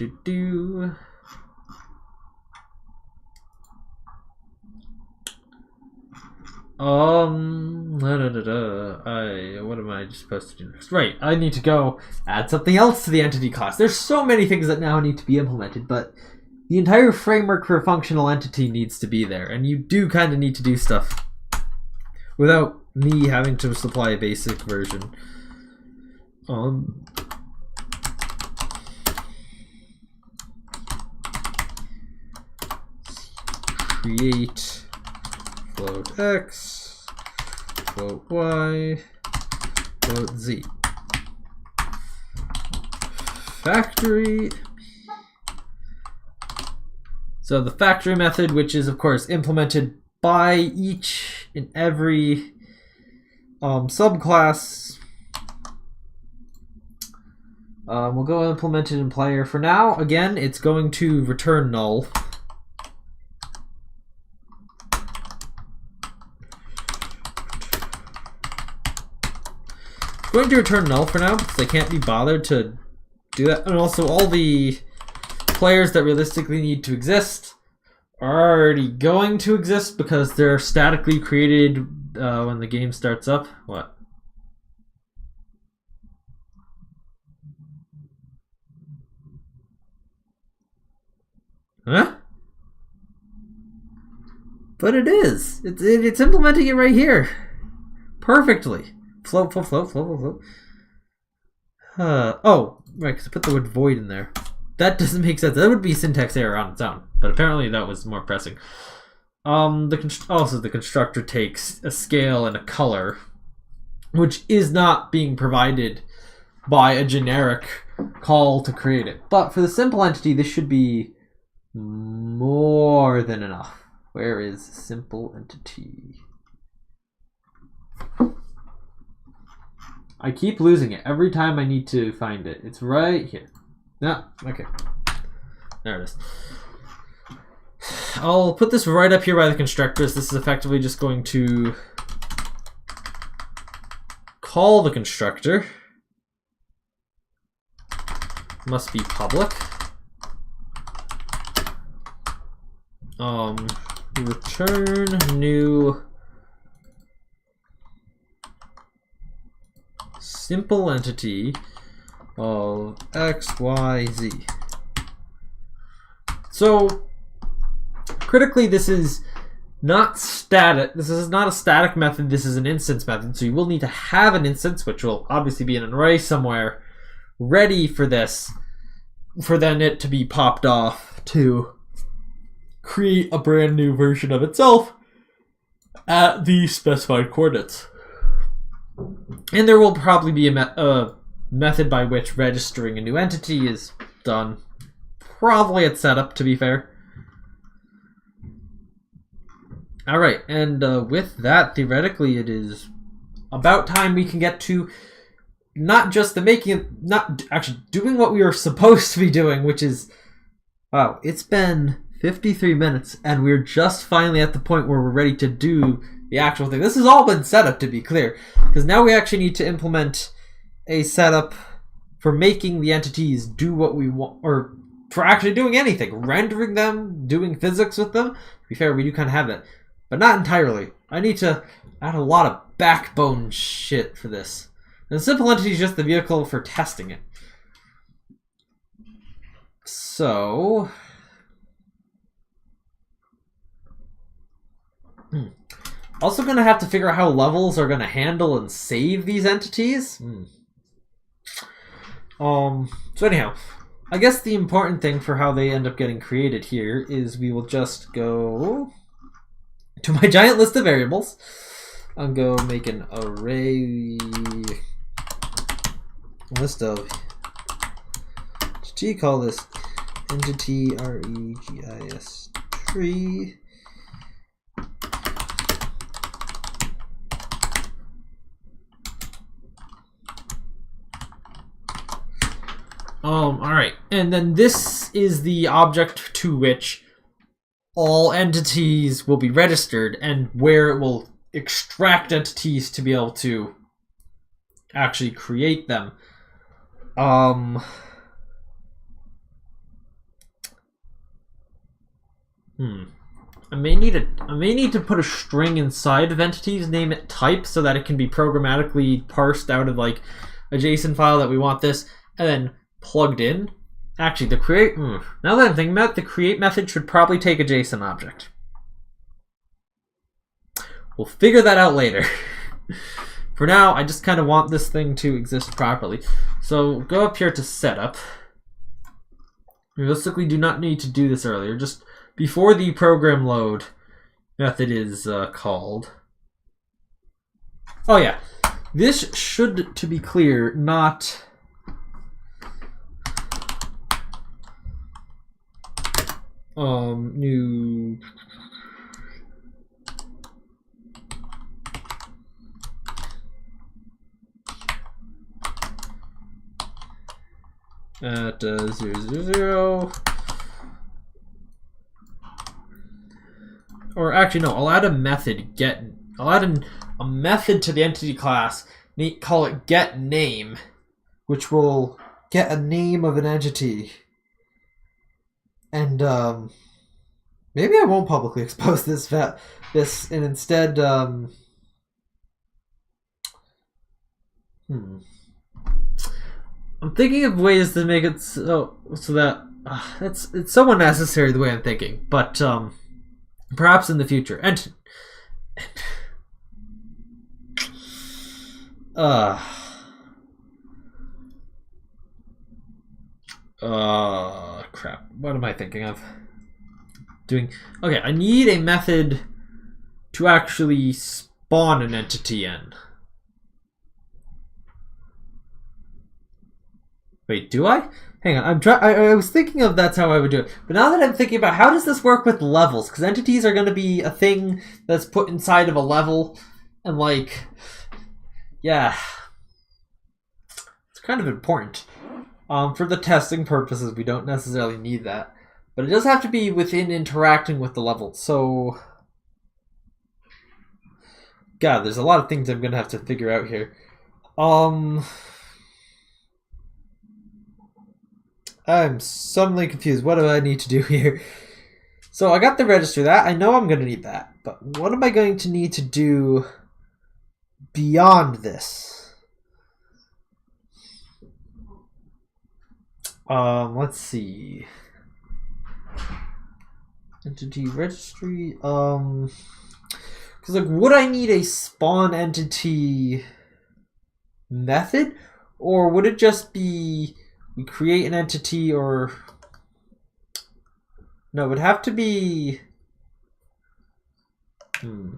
[SPEAKER 1] am I supposed to do next? Right, I need to go add something else to the entity class. There's so many things that now need to be implemented, but the entire framework for a functional entity needs to be there, and you do kind of need to do stuff without me having to supply a basic version. Create float x, float y, float z. Factory. So the factory method, which is of course implemented by each and every subclass. We'll go implement it in player. For now, again, it's going to return null. It's going to return null for now because they can't be bothered to do that. And also all the players that realistically need to exist are already going to exist because they're statically created when the game starts up. What? Huh? But it is. It's implementing it right here. Perfectly. Float. Oh, right, because I put the word void in there. That doesn't make sense. That would be a syntax error on its own. But apparently that was more pressing. Also, the constructor takes a scale and a color, which is not being provided by a generic call to create it. But for the simple entity, this should be more than enough. Where is simple entity? I keep losing it every time I need to find it. It's right here. No, okay. There it is. I'll put this right up here by the constructors. This is effectively just going to call the constructor. Must be public. Return new simple entity of x, y, z. So critically, this is not static. This is not a static method. This is an instance method. So you will need to have an instance, which will obviously be in an array somewhere, ready for this, for then it to be popped off to create a brand new version of itself at the specified coordinates. And there will probably be a method by which registering a new entity is done. Probably at setup, to be fair. Alright, and with that, theoretically, it is about time we can get to not just the making, not actually doing what we were supposed to be doing, which is, wow, it's been 53 minutes, and we're just finally at the point where we're ready to do the actual thing. This has all been set up, to be clear, because now we actually need to implement a setup for making the entities do what we want, or for actually doing anything, rendering them, doing physics with them. To be fair, we do kind of have that, but not entirely. I need to add a lot of backbone shit for this. And the simple entity is just the vehicle for testing it. So also going to have to figure out how levels are going to handle and save these entities. So anyhow, I guess the important thing for how they end up getting created here is we will just go to my giant list of variables and go make an array list of entity, call this entity regis tree. Alright, and then this is the object to which all entities will be registered and where it will extract entities to be able to actually create them. I may need to put a string inside of entities, name it type, so that it can be programmatically parsed out of like a JSON file that we want this, and then plugged in. Actually, the create. Now that I'm thinking about it, the create method should probably take a JSON object. We'll figure that out later. For now, I just kind of want this thing to exist properly. So go up here to setup. Realistically, do not need to do this earlier. Just before the program load method is called. Oh yeah, this should, to be clear, not new at 0, 0, 0. Or actually, no, I'll add a method get. I'll add a method to the entity class. Call it get name, which will get a name of an entity. And maybe I won't publicly expose this, and instead, I'm thinking of ways to make it so that it's so unnecessary the way I'm thinking, but perhaps in the future. And crap. What am I thinking of? Okay, I need a method to actually spawn an entity in. Wait, do I? Hang on, I was thinking of that's how I would do it. But now that I'm thinking about how does this work with levels? Because entities are going to be a thing that's put inside of a level. And like, yeah. It's kind of important. For the testing purposes, we don't necessarily need that. But it does have to be within interacting with the level. So, God, there's a lot of things I'm going to have to figure out here. I'm suddenly confused. What do I need to do here? So I got the register. That I know I'm going to need that. But what am I going to need to do beyond this? Let's see. Entity registry. Because like, would I need a spawn entity method, or would it just be we create an entity? Or no, it would have to be. It'd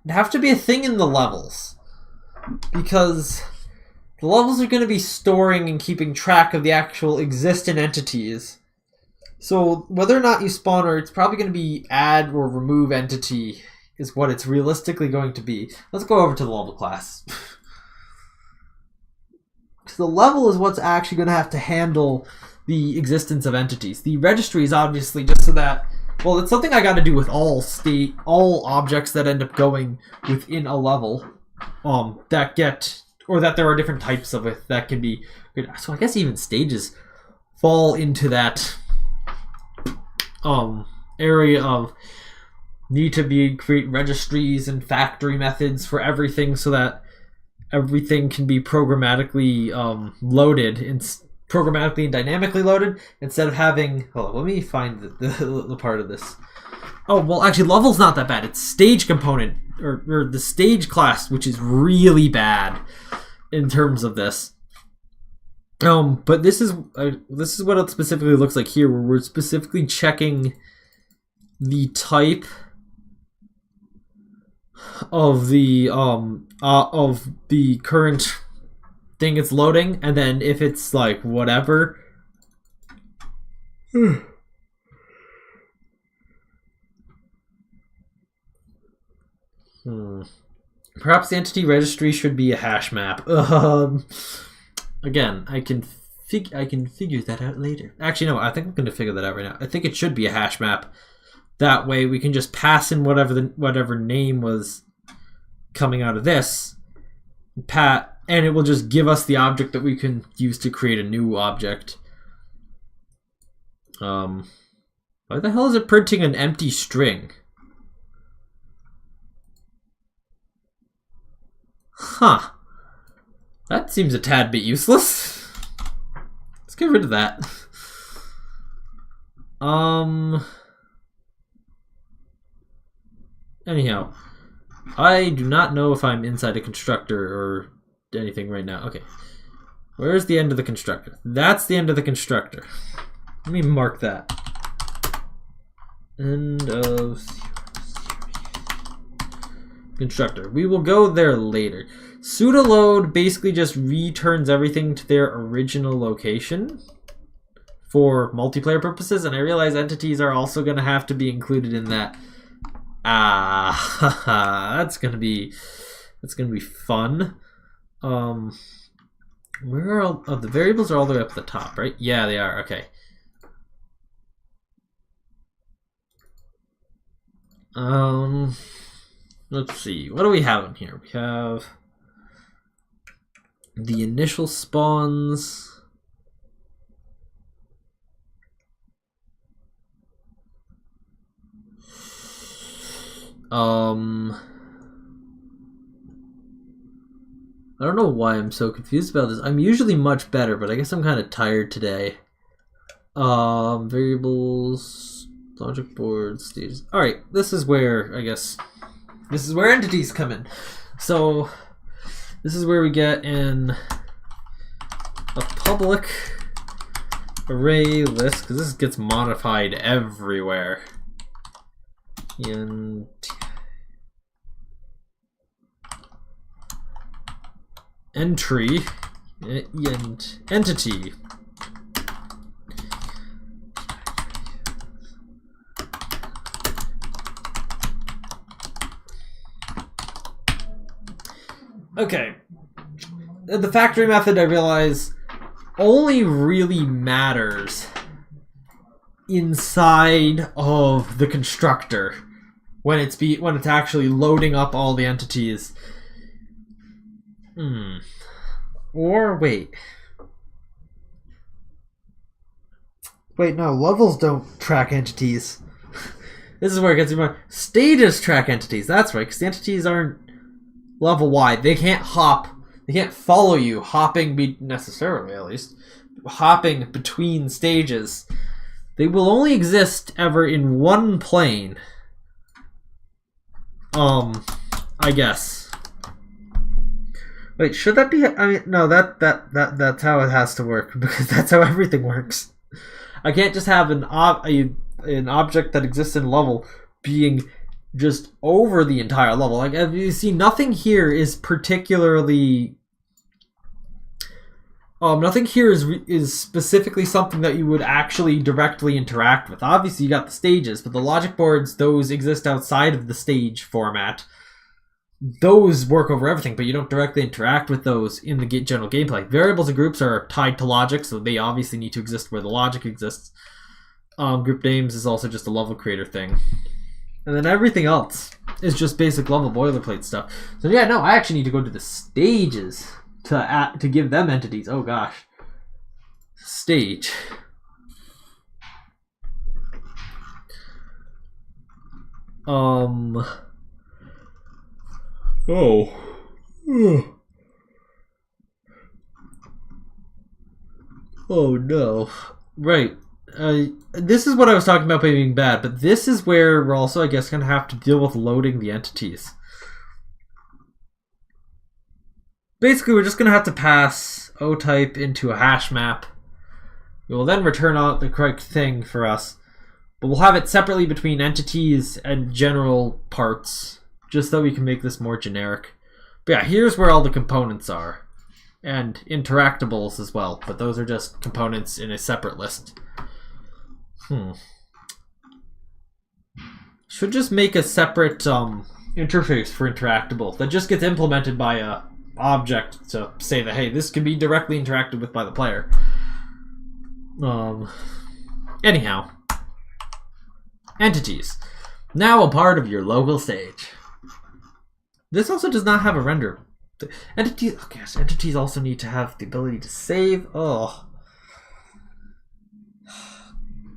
[SPEAKER 1] have to be a thing in the levels, because the levels are going to be storing and keeping track of the actual existent entities. So whether or not you spawn, or it's probably going to be add or remove entity is what it's realistically going to be. Let's go over to the level class. The level is what's actually going to have to handle the existence of entities. The registry is obviously just so that, well, it's something I got to do with all objects that end up going within a level, that get, or that there are different types of it that can be good. So I guess even stages fall into that area of need to create registries and factory methods for everything, so that everything can be programmatically loaded, programmatically and dynamically loaded, instead of having. Hold on, let me find the part of this. Oh, well, actually, level's not that bad. It's stage component, or the stage class, which is really bad in terms of this. But this is what it specifically looks like here, where we're specifically checking the type of the current thing it's loading, and then if it's like whatever. Perhaps the entity registry should be a hash map. Again, I can figure that out later. Actually, no, I think I'm going to figure that out right now. I think it should be a hash map. That way, we can just pass in whatever name was coming out of this, and it will just give us the object that we can use to create a new object. Why the hell is it printing an empty string? Huh. That seems a tad bit useless. Let's get rid of that. Anyhow, I do not know if I'm inside a constructor or anything right now. Okay. Where's the end of the constructor? That's the end of the constructor. Let me mark that. End of constructor. We will go there later. Pseudoload basically just returns everything to their original location for multiplayer purposes, and I realize entities are also going to have to be included in that. That's gonna be fun. Where are all the variables are all the way up at the top, right? Yeah, they are. Okay. Let's see. What do we have in here? We have the initial spawns. I don't know why I'm so confused about this. I'm usually much better, but I guess I'm kind of tired today. Variables, logic boards, stages. All right, this is where, I guess, this is where entities come in. So this is where we get in a public array list, because this gets modified everywhere. Entry and entity. Okay. The factory method, I realize, only really matters inside of the constructor when it's actually loading up all the entities. Or wait, no, levels don't track entities. This is where it gets even. Stages track entities. That's right, because the entities aren't level wide. They can't hop. They can't follow you hopping necessarily, at least hopping between stages. They will only exist ever in one plane. I guess. Wait, should that be? I mean, no. That's how it has to work, because that's how everything works. I can't just have an object that exists in level being just over the entire level. Like, as you see, nothing here is particularly. Nothing here is specifically something that you would actually directly interact with. Obviously, you got the stages, but the logic boards, those exist outside of the stage format. Those work over everything, but you don't directly interact with those in the general gameplay. Variables and groups are tied to logic, so they obviously need to exist where the logic exists. Group names is also just a level creator thing. And then everything else is just basic level boilerplate stuff. So yeah, no, I actually need to go to the stages to give them entities. Oh gosh. Stage. Oh. Oh no. Right. This is what I was talking about by being bad, but this is where we're also, I guess, going to have to deal with loading the entities. Basically, we're just going to have to pass O-type into a hash map. We will then return out the correct thing for us, but we'll have it separately between entities and general parts, just so we can make this more generic. But yeah, here's where all the components are. And interactables as well, but those are just components in a separate list. Should just make a separate interface for interactable that just gets implemented by a object to say that, hey, this can be directly interacted with by the player. Anyhow, entities. Now a part of your local stage. This also does not have a render. Entities, oh gosh, entities also need to have the ability to save. Oh.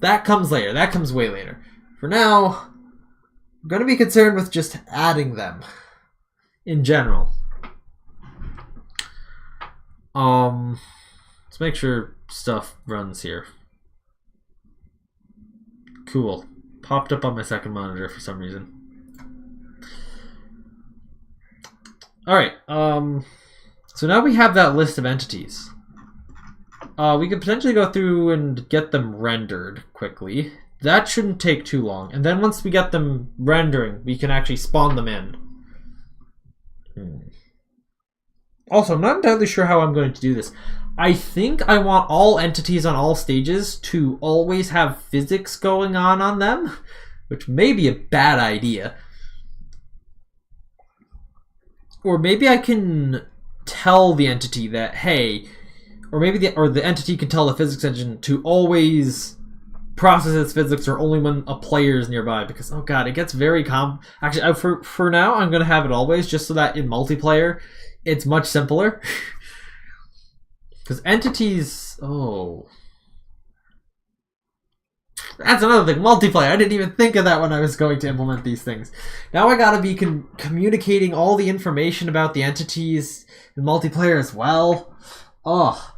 [SPEAKER 1] That comes later. That comes way later. For now, I'm going to be concerned with just adding them in general. Let's make sure stuff runs here. Cool. Popped up on my second monitor for some reason. Alright, so now we have that list of entities. We could potentially go through and get them rendered quickly. That shouldn't take too long. And then once we get them rendering, we can actually spawn them in. Also, I'm not entirely sure how I'm going to do this. I think I want all entities on all stages to always have physics going on them, which may be a bad idea. Or maybe I can tell the entity that, hey, or maybe the entity can tell the physics engine to always process its physics or only when a player is nearby, because oh god, it gets very actually for now I'm gonna have it always, just so that in multiplayer it's much simpler. Because entities, oh, that's another thing, multiplayer. I didn't even think of that when I was going to implement these things. Now I gotta be communicating all the information about the entities in multiplayer as well. Oh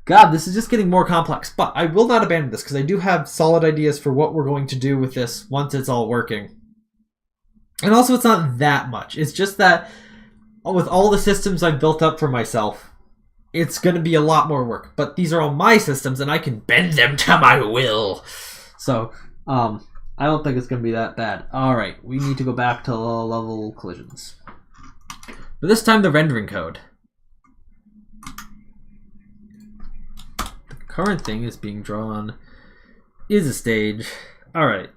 [SPEAKER 1] god, this is just getting more complex. But I will not abandon this, because I do have solid ideas for what we're going to do with this once it's all working. And also, it's not that much. It's just that with all the systems I've built up for myself, it's going to be a lot more work. But these are all my systems, and I can bend them to my will. So, I don't think it's going to be that bad. Alright, we need to go back to level collisions. But this time, the rendering code. Current thing is being drawn is a stage. Alright.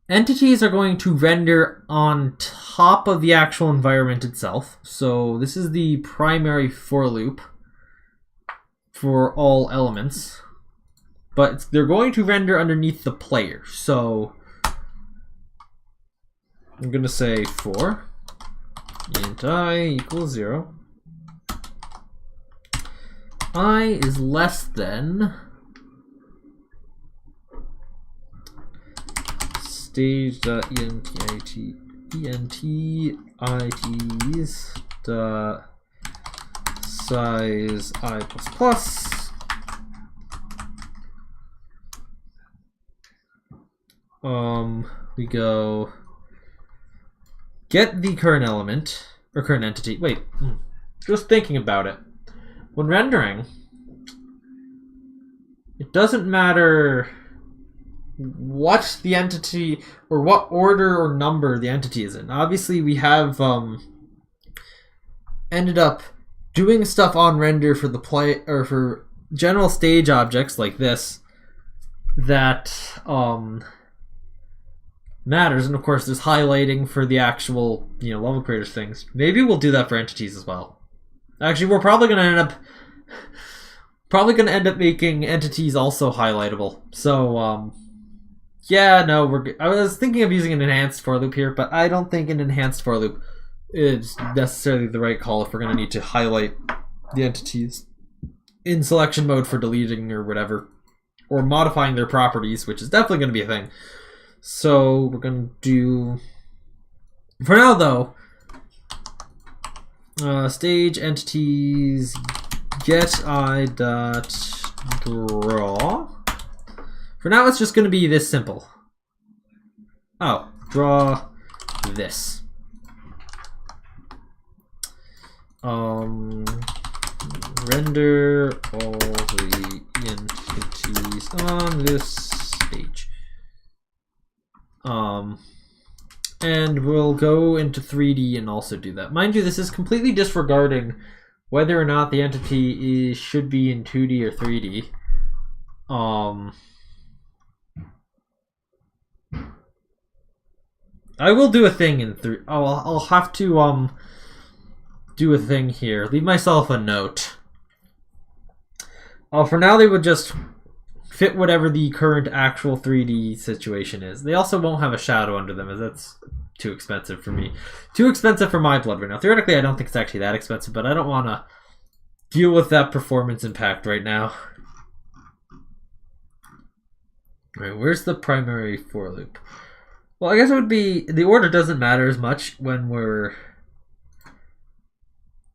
[SPEAKER 1] Entities are going to render on top of the actual environment itself. So this is the primary for loop for all elements. But they're going to render underneath the player. So I'm going to say for int I equals 0. I is less than stage.entities dot size I plus plus we go get the current element or current entity. Wait, just thinking about it. When rendering, it doesn't matter what the entity or what order or number the entity is in. Obviously, we have ended up doing stuff on render for the play or for general stage objects like this that matters, and of course, there's highlighting for the actual level creators things. Maybe we'll do that for entities as well. Actually, we're probably going to end up making entities also highlightable. So, yeah, no, I was thinking of using an enhanced for loop here, but I don't think an enhanced for loop is necessarily the right call if we're going to need to highlight the entities in selection mode for deleting or whatever, or modifying their properties, which is definitely going to be a thing. So, we're going to do, for now though, stage entities get I dot draw. For now, it's just going to be this simple. Oh, draw this. Render all the entities on this stage. And we'll go into 3D and also do that. Mind you, this is completely disregarding whether or not the entity should be in 2D or 3D. I will do a thing in 3D. Oh, I'll have to do a thing here. Leave myself a note. For now, they would just fit whatever the current actual 3D situation is. They also won't have a shadow under them, as that's too expensive for me. Too expensive for my blood right now. Theoretically, I don't think it's actually that expensive, but I don't want to deal with that performance impact right now. Alright, where's the primary for loop? Well, I guess it would be, the order doesn't matter as much when we're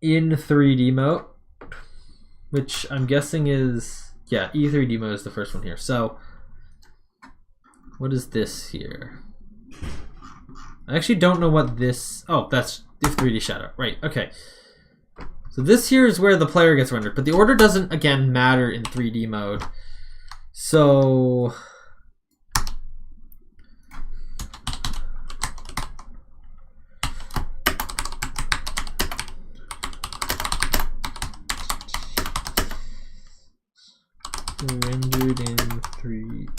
[SPEAKER 1] in 3D mode, which I'm guessing is, yeah, E3D mode is the first one here. So, what is this here? I actually don't know what this, oh, that's the 3D shadow, right, okay. So this here is where the player gets rendered, but the order doesn't, again, matter in 3D mode. So, rendered in 3D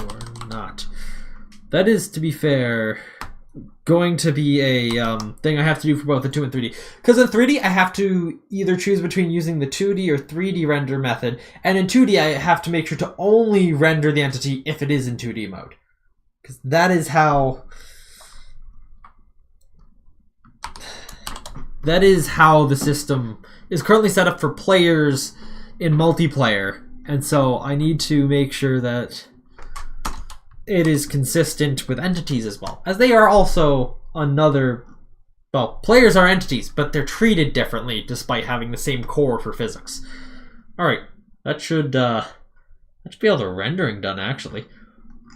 [SPEAKER 1] or not. That is, to be fair, going to be a thing I have to do for both the 2 and 3D. Because in 3D, I have to either choose between using the 2D or 3D render method, and in 2D, I have to make sure to only render the entity if it is in 2D mode. Because that is how the system is currently set up for players in multiplayer, and so I need to make sure that it is consistent with entities as well, as they are also players are entities, but they're treated differently despite having the same core for physics. Alright, that should be all the rendering done, actually.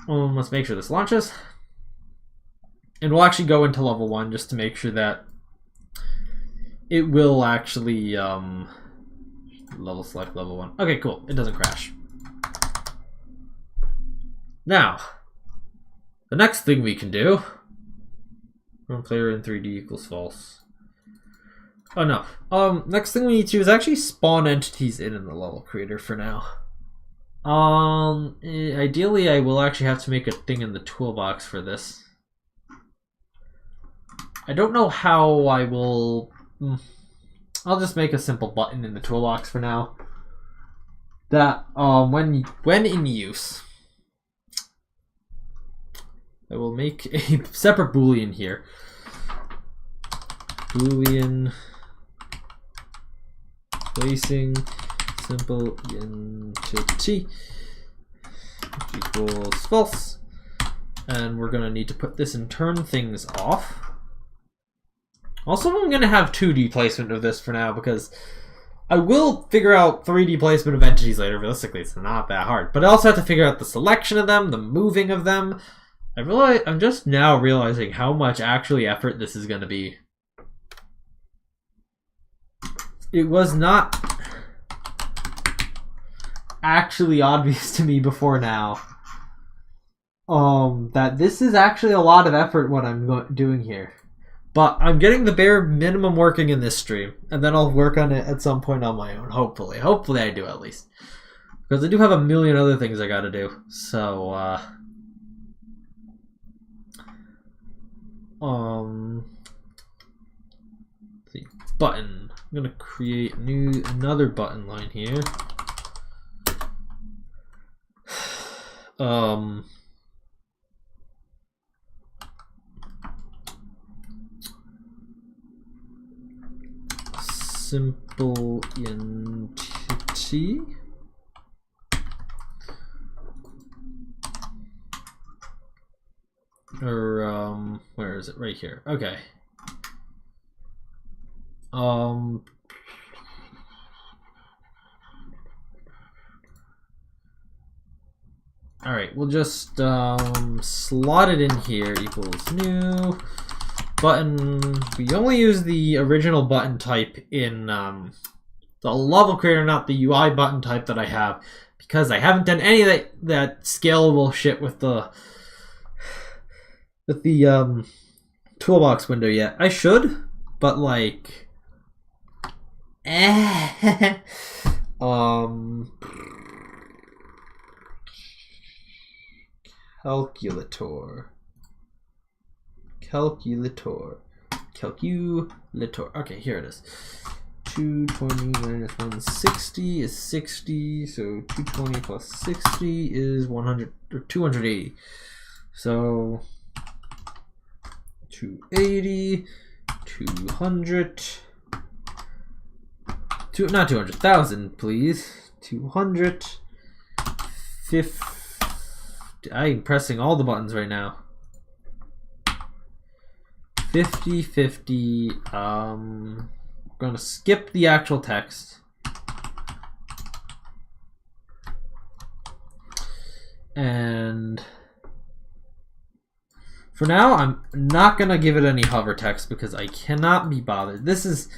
[SPEAKER 1] Let's make sure this launches. And we'll actually go into level 1 just to make sure that it will actually select level 1. Okay, cool. It doesn't crash. Now, the next thing we can do, run player in 3D equals false. Oh no. Next thing we need to do is actually spawn entities in the level creator for now. Ideally I will actually have to make a thing in the toolbox for this. I don't know how I will. I'll just make a simple button in the toolbox for now. That when in use, I will make a separate boolean here. Boolean placing simple entity equals false, and we're gonna need to put this in turn things off. Also, I'm gonna have 2D placement of this for now because I will figure out 3D placement of entities later. Realistically, it's not that hard, but I also have to figure out the selection of them, the moving of them. I'm just now realizing how much actually effort this is going to be. It was not actually obvious to me before now that this is actually a lot of effort what I'm doing here. But I'm getting the bare minimum working in this stream, and then I'll work on it at some point on my own, hopefully. Hopefully I do, at least. Because I do have a million other things I gotta do. So, see, button. I'm gonna create another button line here. Simple entity. Or where is it? Right here. Okay. All right, we'll just slot it in here equals new button. We only use the original button type in the level creator, not the UI button type that I have, because I haven't done any of that scalable shit with the toolbox window yet. I should, but like calculator. Okay, here it is. 220 minus 160 is 60, so 220 plus 60 is 100 or 280. So 280, 200, not 200,000, please. 250. I'm pressing all the buttons right now. 50, 50. I'm gonna skip the actual text. And for now, I'm not gonna give it any hover text because I cannot be bothered. This is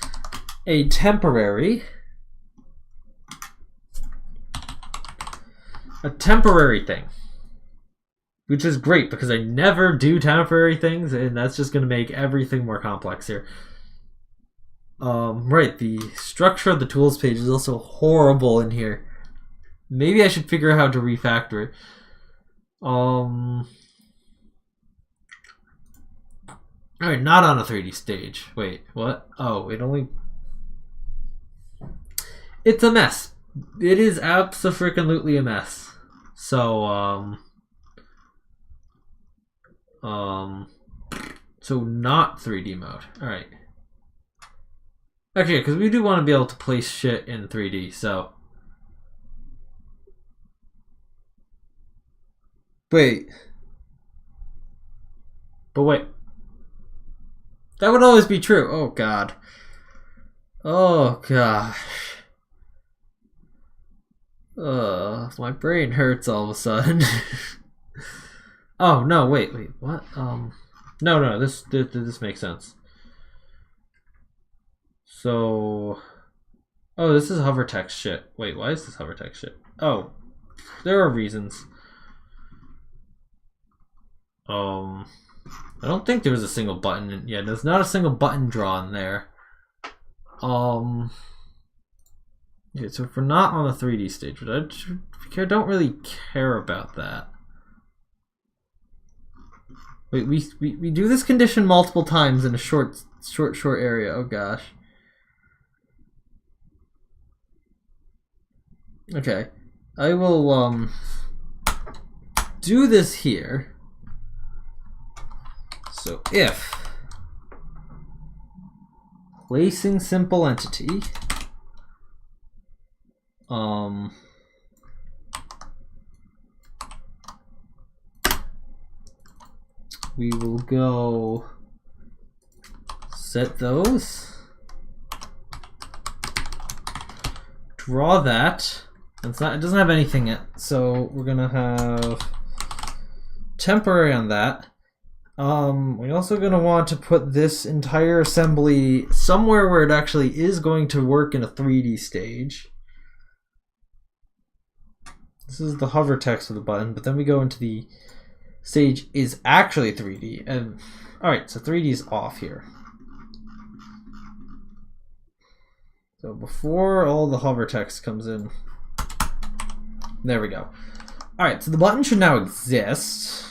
[SPEAKER 1] a temporary thing, which is great because I never do temporary things, and that's just going to make everything more complex here. Right, the structure of the tools page is also horrible in here. Maybe I should figure out how to refactor it. Alright, not on a 3D stage. Wait, what? Oh, it only... It's a mess. It is abso-freaking-lutely a mess. So, so not 3D mode. Alright. Actually, because we do want to be able to place shit in 3D, so... Wait. But wait. That would always be true. Oh, God. Oh, gosh. My brain hurts all of a sudden. Oh, no, wait, what? No, this makes sense. So... Oh, this is hover text shit. Wait, why is this hover text shit? Oh, there are reasons. I don't think there was a single button. Yeah, there's not a single button drawn there. Okay, so if we're not on the 3D stage, but I don't really care about that. Wait, we do this condition multiple times in a short area. Oh gosh. Okay, I will do this here. So if placing simple entity we will go set those, draw that. It doesn't have anything yet, so we're gonna have temporary on that. We're also going to want to put this entire assembly somewhere where it actually is going to work in a 3D stage. This is the hover text of the button, but then we go into the stage is actually 3D. And alright, so 3D is off here. So before all the hover text comes in, there we go. Alright, so the button should now exist.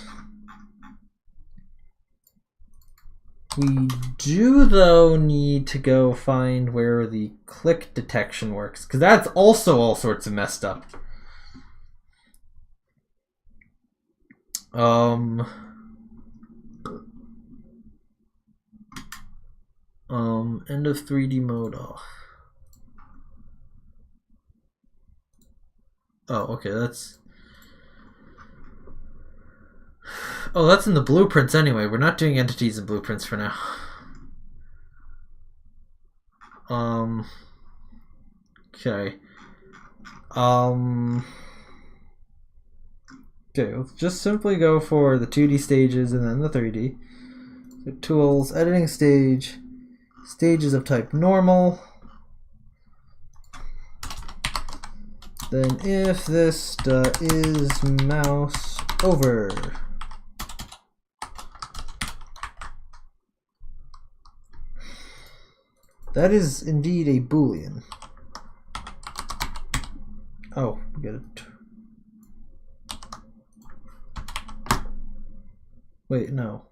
[SPEAKER 1] We do, though, need to go find where the click detection works, because that's also all sorts of messed up. End of 3D mode off. Oh, okay, that's... Oh, that's in the blueprints anyway. We're not doing entities and blueprints for now. Okay. Okay, let's just simply go for the 2D stages and then the 3D. So tools, editing stage, stages of type normal. Then if this is mouse over. That is indeed a Boolean. Oh, we got it. Wait, no.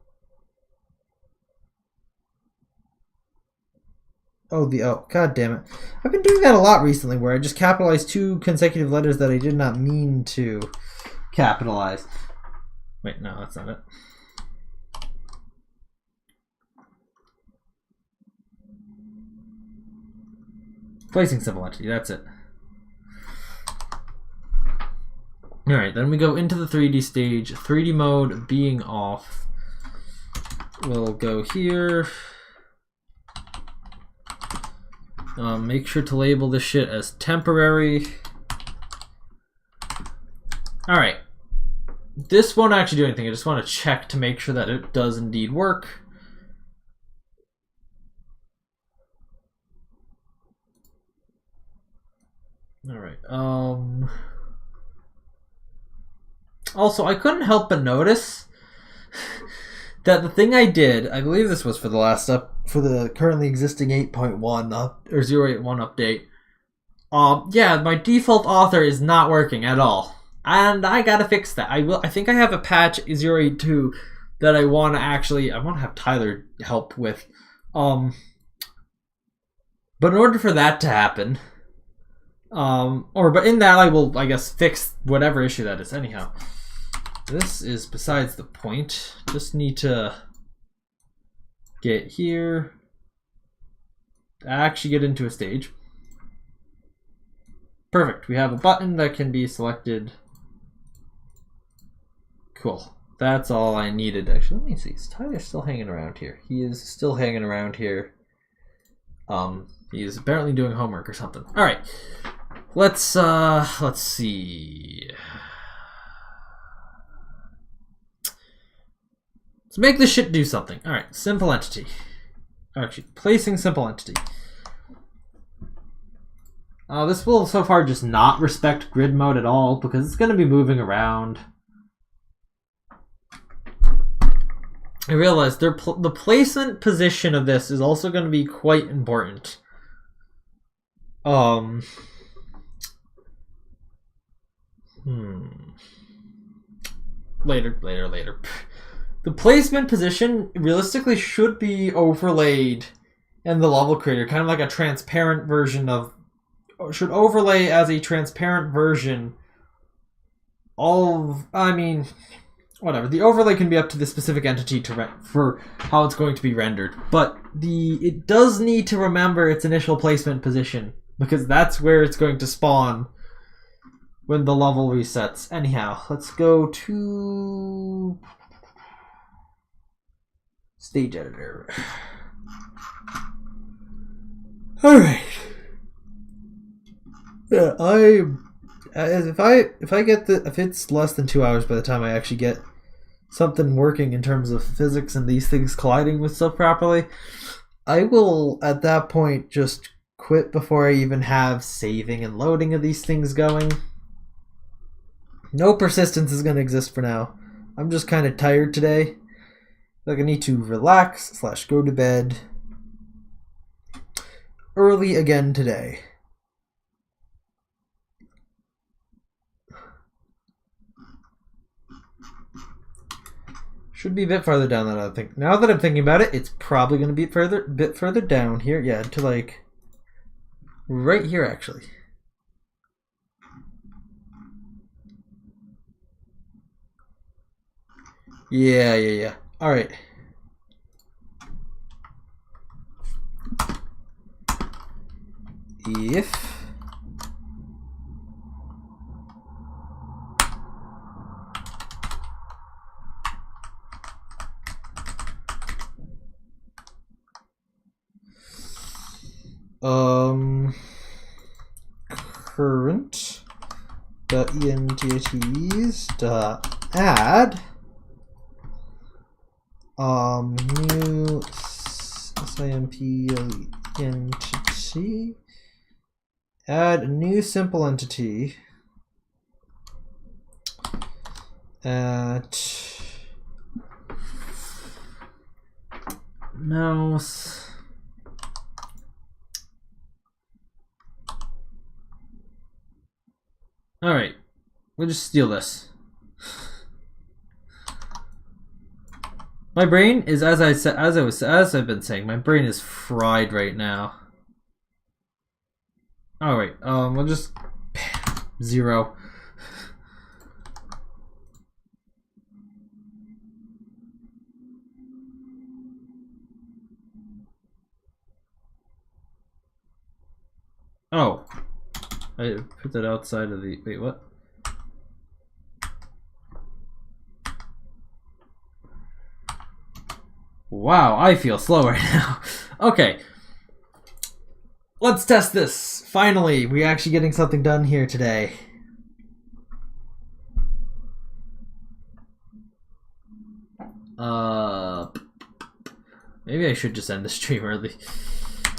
[SPEAKER 1] Oh, god damn it. I've been doing that a lot recently where I just capitalize 2 consecutive letters that I did not mean to capitalize. Wait, no, that's not it. Placing simple entity, that's it. Alright, then we go into the 3D stage. 3D mode being off. We'll go here. Make sure to label this shit as temporary. Alright. This won't actually do anything. I just want to check to make sure that it does indeed work. Alright, also, I couldn't help but notice that the thing I did, I believe this was for the last for the currently existing 8.1 or 081 update. Yeah, my default author is not working at all, and I gotta fix that. I think I have a patch 082 that I want to have Tyler help with. But in order for that to happen, but in that I will, I guess, fix whatever issue that is. Anyhow, this is besides the point. Just need to get here, actually get into a stage. Perfect. We have a button that can be selected. Cool. That's all I needed. Actually, let me see. Is Tyler still hanging around here? He is still hanging around here. He is apparently doing homework or something. All right. Let's see. Let's make this shit do something. All right. Simple entity. Actually, placing simple entity. This will so far just not respect grid mode at all because it's going to be moving around. I realized the placement position of this is also going to be quite important. Later. The placement position realistically should be overlaid in the level creator, kind of like a transparent version of. Should overlay as a transparent version of. I mean, whatever. The overlay can be up to the specific entity for how it's going to be rendered, but it does need to remember its initial placement position because that's where it's going to spawn when the level resets. Anyhow, let's go to stage editor. All right. Yeah, if it's less than 2 hours by the time I actually get something working in terms of physics and these things colliding with stuff properly, I will at that point just quit before I even have saving and loading of these things going. No persistence is going to exist for now. I'm just kind of tired today. Like I need to relax / go to bed early again today. Should be a bit farther down than I think. Now that I'm thinking about it, it's probably going to be a bit further down here. Yeah, to like right here actually. Yeah. All right. If current .entities add new simple entity, add a new simple entity at mouse All right, we'll just steal this. My brain is, as I've been saying, my brain is fried right now. All right, we'll just 0. Oh. I put that outside of the... Wait, what? Wow, I feel slow right now. Okay. Let's test this. Finally, we're actually getting something done here today. Maybe I should just end the stream early.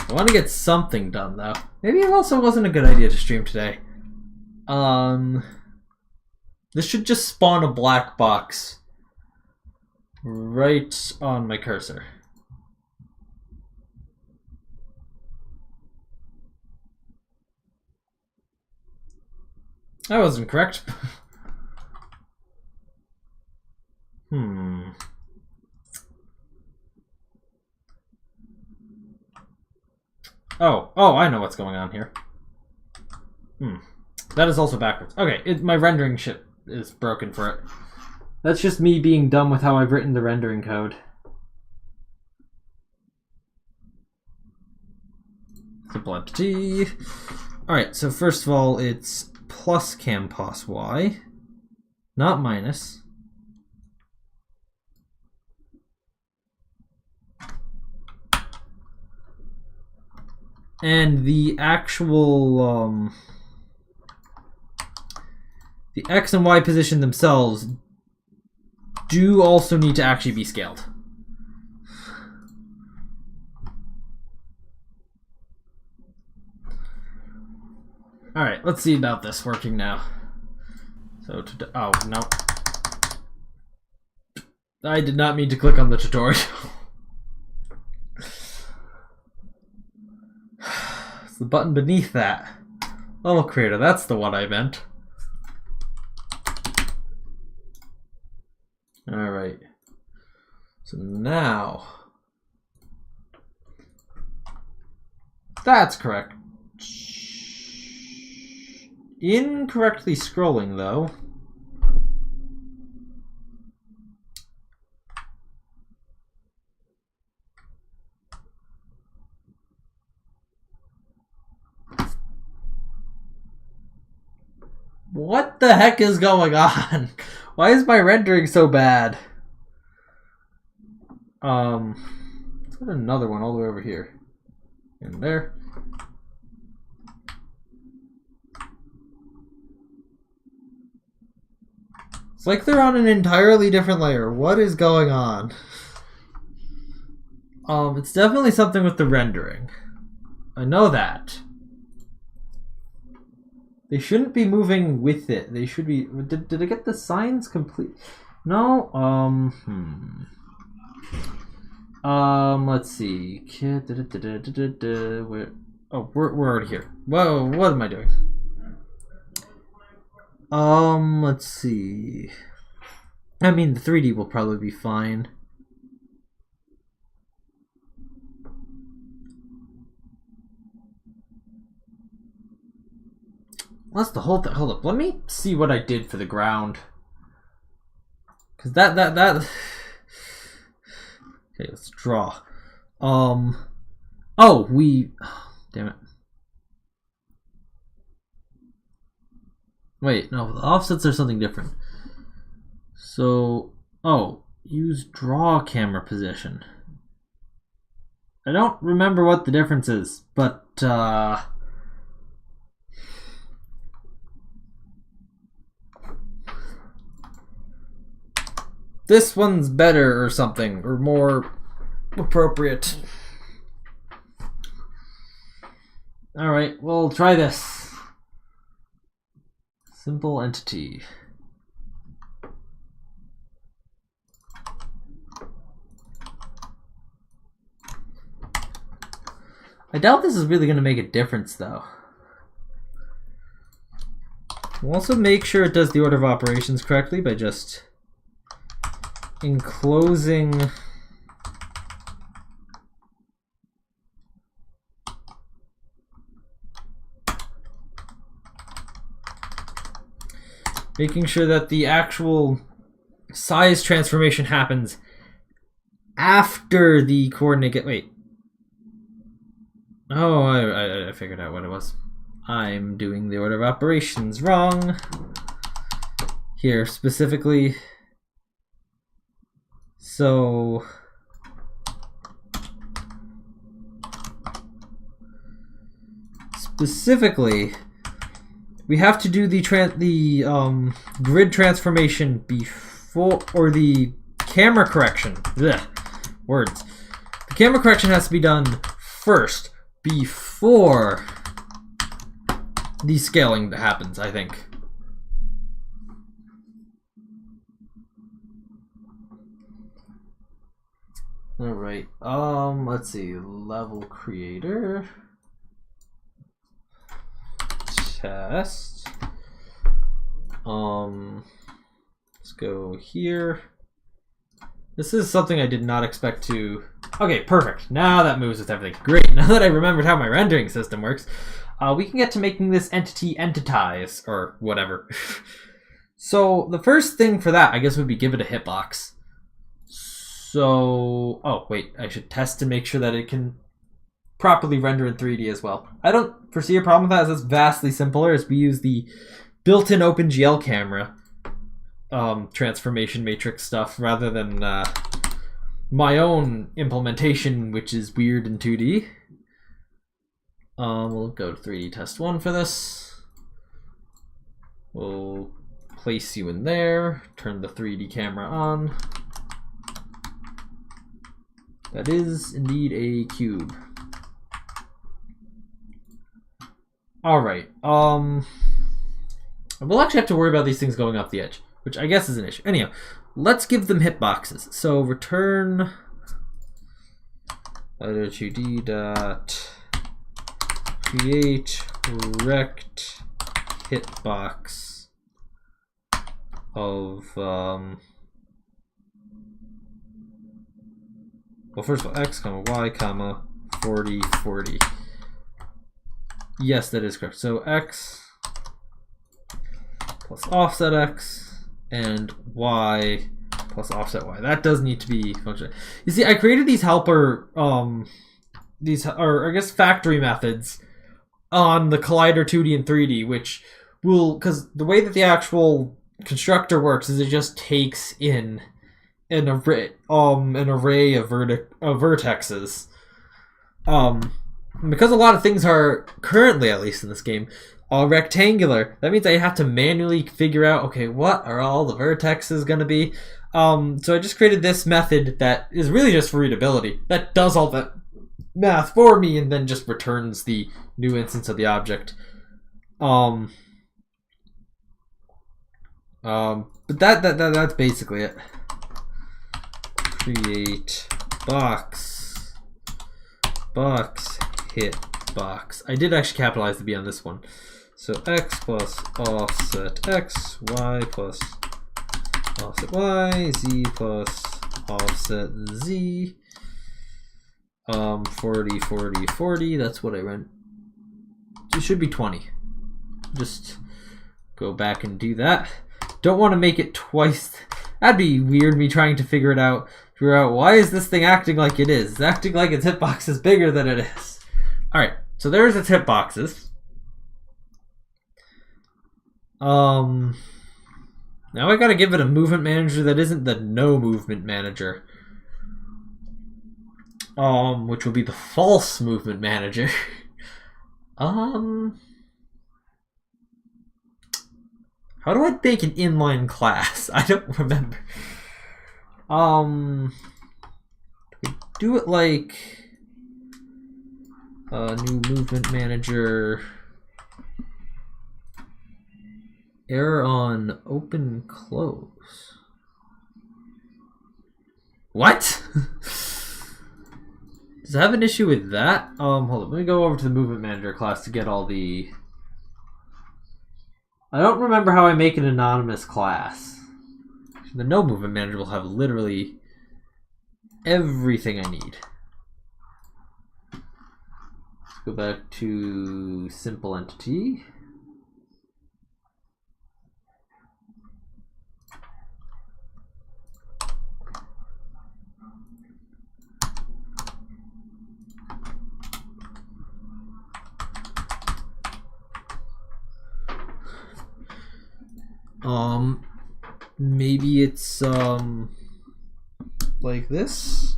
[SPEAKER 1] I want to get something done, though. Maybe it also wasn't a good idea to stream today. This should just spawn a black box right on my cursor. That wasn't correct. Oh, I know what's going on here. That is also backwards. Okay, my rendering shit is broken for it. That's just me being dumb with how I've written the rendering code. Simple entity. Alright, so first of all, it's plus campos y, not minus. And the actual, the X and Y position themselves do also need to actually be scaled. Alright, let's see about this working now. So, oh, no. I did not mean to click on the tutorial. It's the button beneath that. Level creator, that's the one I meant. Alright. So now... That's correct. Incorrectly scrolling, though. What the heck is going on? Why is my rendering so bad? Let's put another one all the way over here. In there. It's like they're on an entirely different layer. What is going on? It's definitely something with the rendering. I know that. They shouldn't be moving with it. They should be... Did I get the signs complete? No? Let's see. Where... Oh, we're already here. Whoa, what am I doing? Let's see. I mean, the 3D will probably be fine. That's the whole thing. Hold up. Let me see what I did for the ground. Because that... Okay, let's draw. Oh, we... Damn it. Wait, no, the offsets are something different. So, use draw camera position. I don't remember what the difference is, but, this one's better or something, or more appropriate. Alright, we'll try this. Simple entity. I doubt this is really going to make a difference, though. We'll also make sure it does the order of operations correctly by just enclosing making sure that the actual size transformation happens after the coordinate get... Wait. Oh, I figured out what it was. I'm doing the order of operations wrong. Here, specifically. So... Specifically... We have to do the grid transformation before, or the camera correction. Ugh, words. The camera correction has to be done first before the scaling that happens, I think. All right. Let's see. Level creator. Test. Let's go here. This is something I did not expect to... Okay, perfect. Now that moves with everything. Great. Now that I remembered how my rendering system works, we can get to making this entity entitize, or whatever. So the first thing for that, I guess, would be give it a hitbox. So... Oh, wait. I should test to make sure that it can properly render in 3D as well. I don't foresee a problem with that, as it's vastly simpler, as we use the built-in OpenGL camera transformation matrix stuff rather than my own implementation, which is weird in 2D. We'll go to 3D test 1 for this. We'll place you in there, turn the 3D camera on. That is indeed a cube. Alright, we'll actually have to worry about these things going off the edge, which I guess is an issue. Anyhow, let's give them hitboxes. So return _2d dot create rect hitbox of well, first of all, x comma y comma 40 40. Yes, that is correct. So x plus offset x and y plus offset y. That does need to be functional. You see, I created these helper, these, or I guess factory methods on the Collider 2D and 3D, which will, because the way that the actual constructor works is it just takes in an array of vertexes. Because a lot of things are, currently at least in this game, all rectangular, that means I have to manually figure out, okay, what are all the vertexes going to be? So I just created this method that is really just for readability. That does all that math for me and then just returns the new instance of the object. But that's basically it. Create box hit box. I did actually capitalize the B on this one. So x plus offset x, y plus offset y, z plus offset z. 40 40 40. That's what I ran. It should be 20. Just go back and do that. Don't want to make it twice. That'd be weird, me trying to figure out why is this thing acting like it is. It's acting like its hitbox is bigger than it is. Alright, so there's its hitboxes. Now I gotta give it a movement manager that isn't the no movement manager. Which will be the false movement manager. How do I make an inline class? I don't remember. We do it like new movement manager, error on open close. What? Does it have an issue with that? Hold on, let me go over to the movement manager class to get all the... I don't remember how I make an anonymous class. The no movement manager will have literally everything I need. Let's go back to simple entity. Maybe it's like this.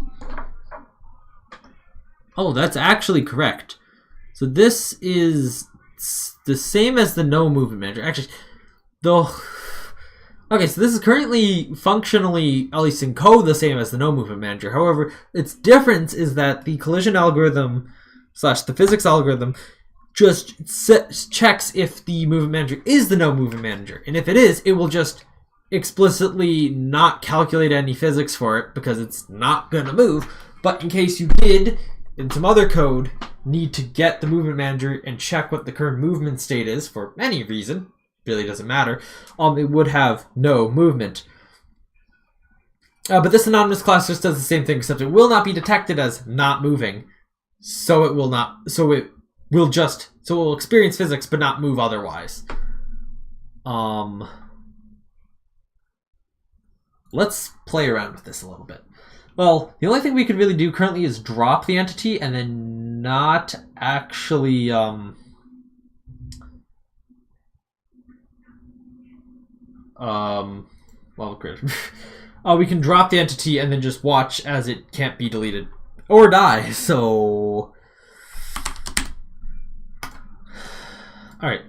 [SPEAKER 1] Oh, that's actually correct. So this is the same as the no movement manager. Actually, though. Okay, so this is currently functionally, at least in code, the same as the no movement manager. However, its difference is that the collision algorithm / the physics algorithm just checks if the movement manager is the no movement manager. And if it is, it will just explicitly not calculate any physics for it because it's not going to move. But in case you did, in some other code, need to get the movement manager and check what the current movement state is for any reason, really doesn't matter, it would have no movement. But this anonymous class just does the same thing, except it will not be detected as not moving. So it will not. So it will just. So it will experience physics, but not move otherwise. Let's play around with this a little bit. Well, the only thing we could really do currently is drop the entity and then not actually well, we can drop the entity and then just watch as it can't be deleted or die. So, all right,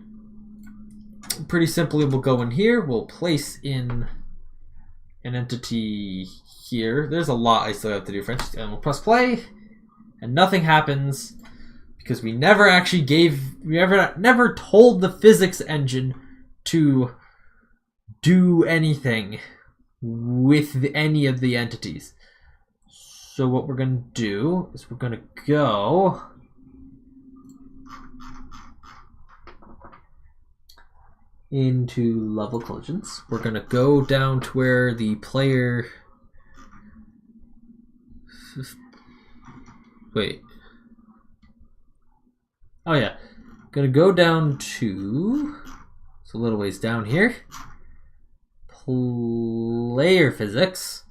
[SPEAKER 1] pretty simply, we'll go in here. We'll place in an entity here. There's a lot I still have to do, friends. And we'll press play, and nothing happens because we never actually never told the physics engine to do anything with any of the entities. So what we're going to do is we're going to go into level collisions. We're going to go down to where the player... Wait. Oh yeah. Going to go down to... It's a little ways down here. Player physics,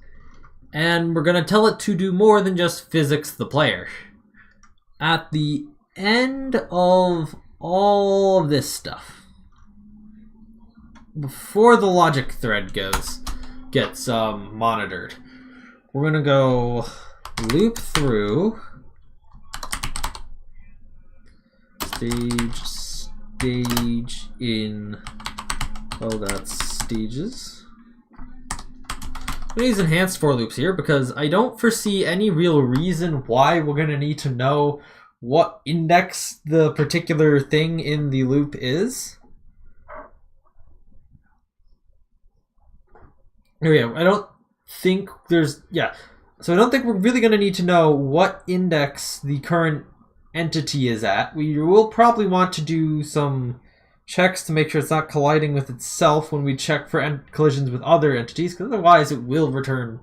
[SPEAKER 1] and we're going to tell it to do more than just physics the player. At the end of all of this stuff, before the logic thread gets monitored, we're going to go loop through stage in, oh, that's stages. I'm going to use enhanced for loops here because I don't foresee any real reason why we're going to need to know what index the particular thing in the loop is. Here we go. I don't think there's... Yeah. So I don't think we're really going to need to know what index the current entity is at. We will probably want to do some checks to make sure it's not colliding with itself when we check for collisions with other entities, because otherwise it will return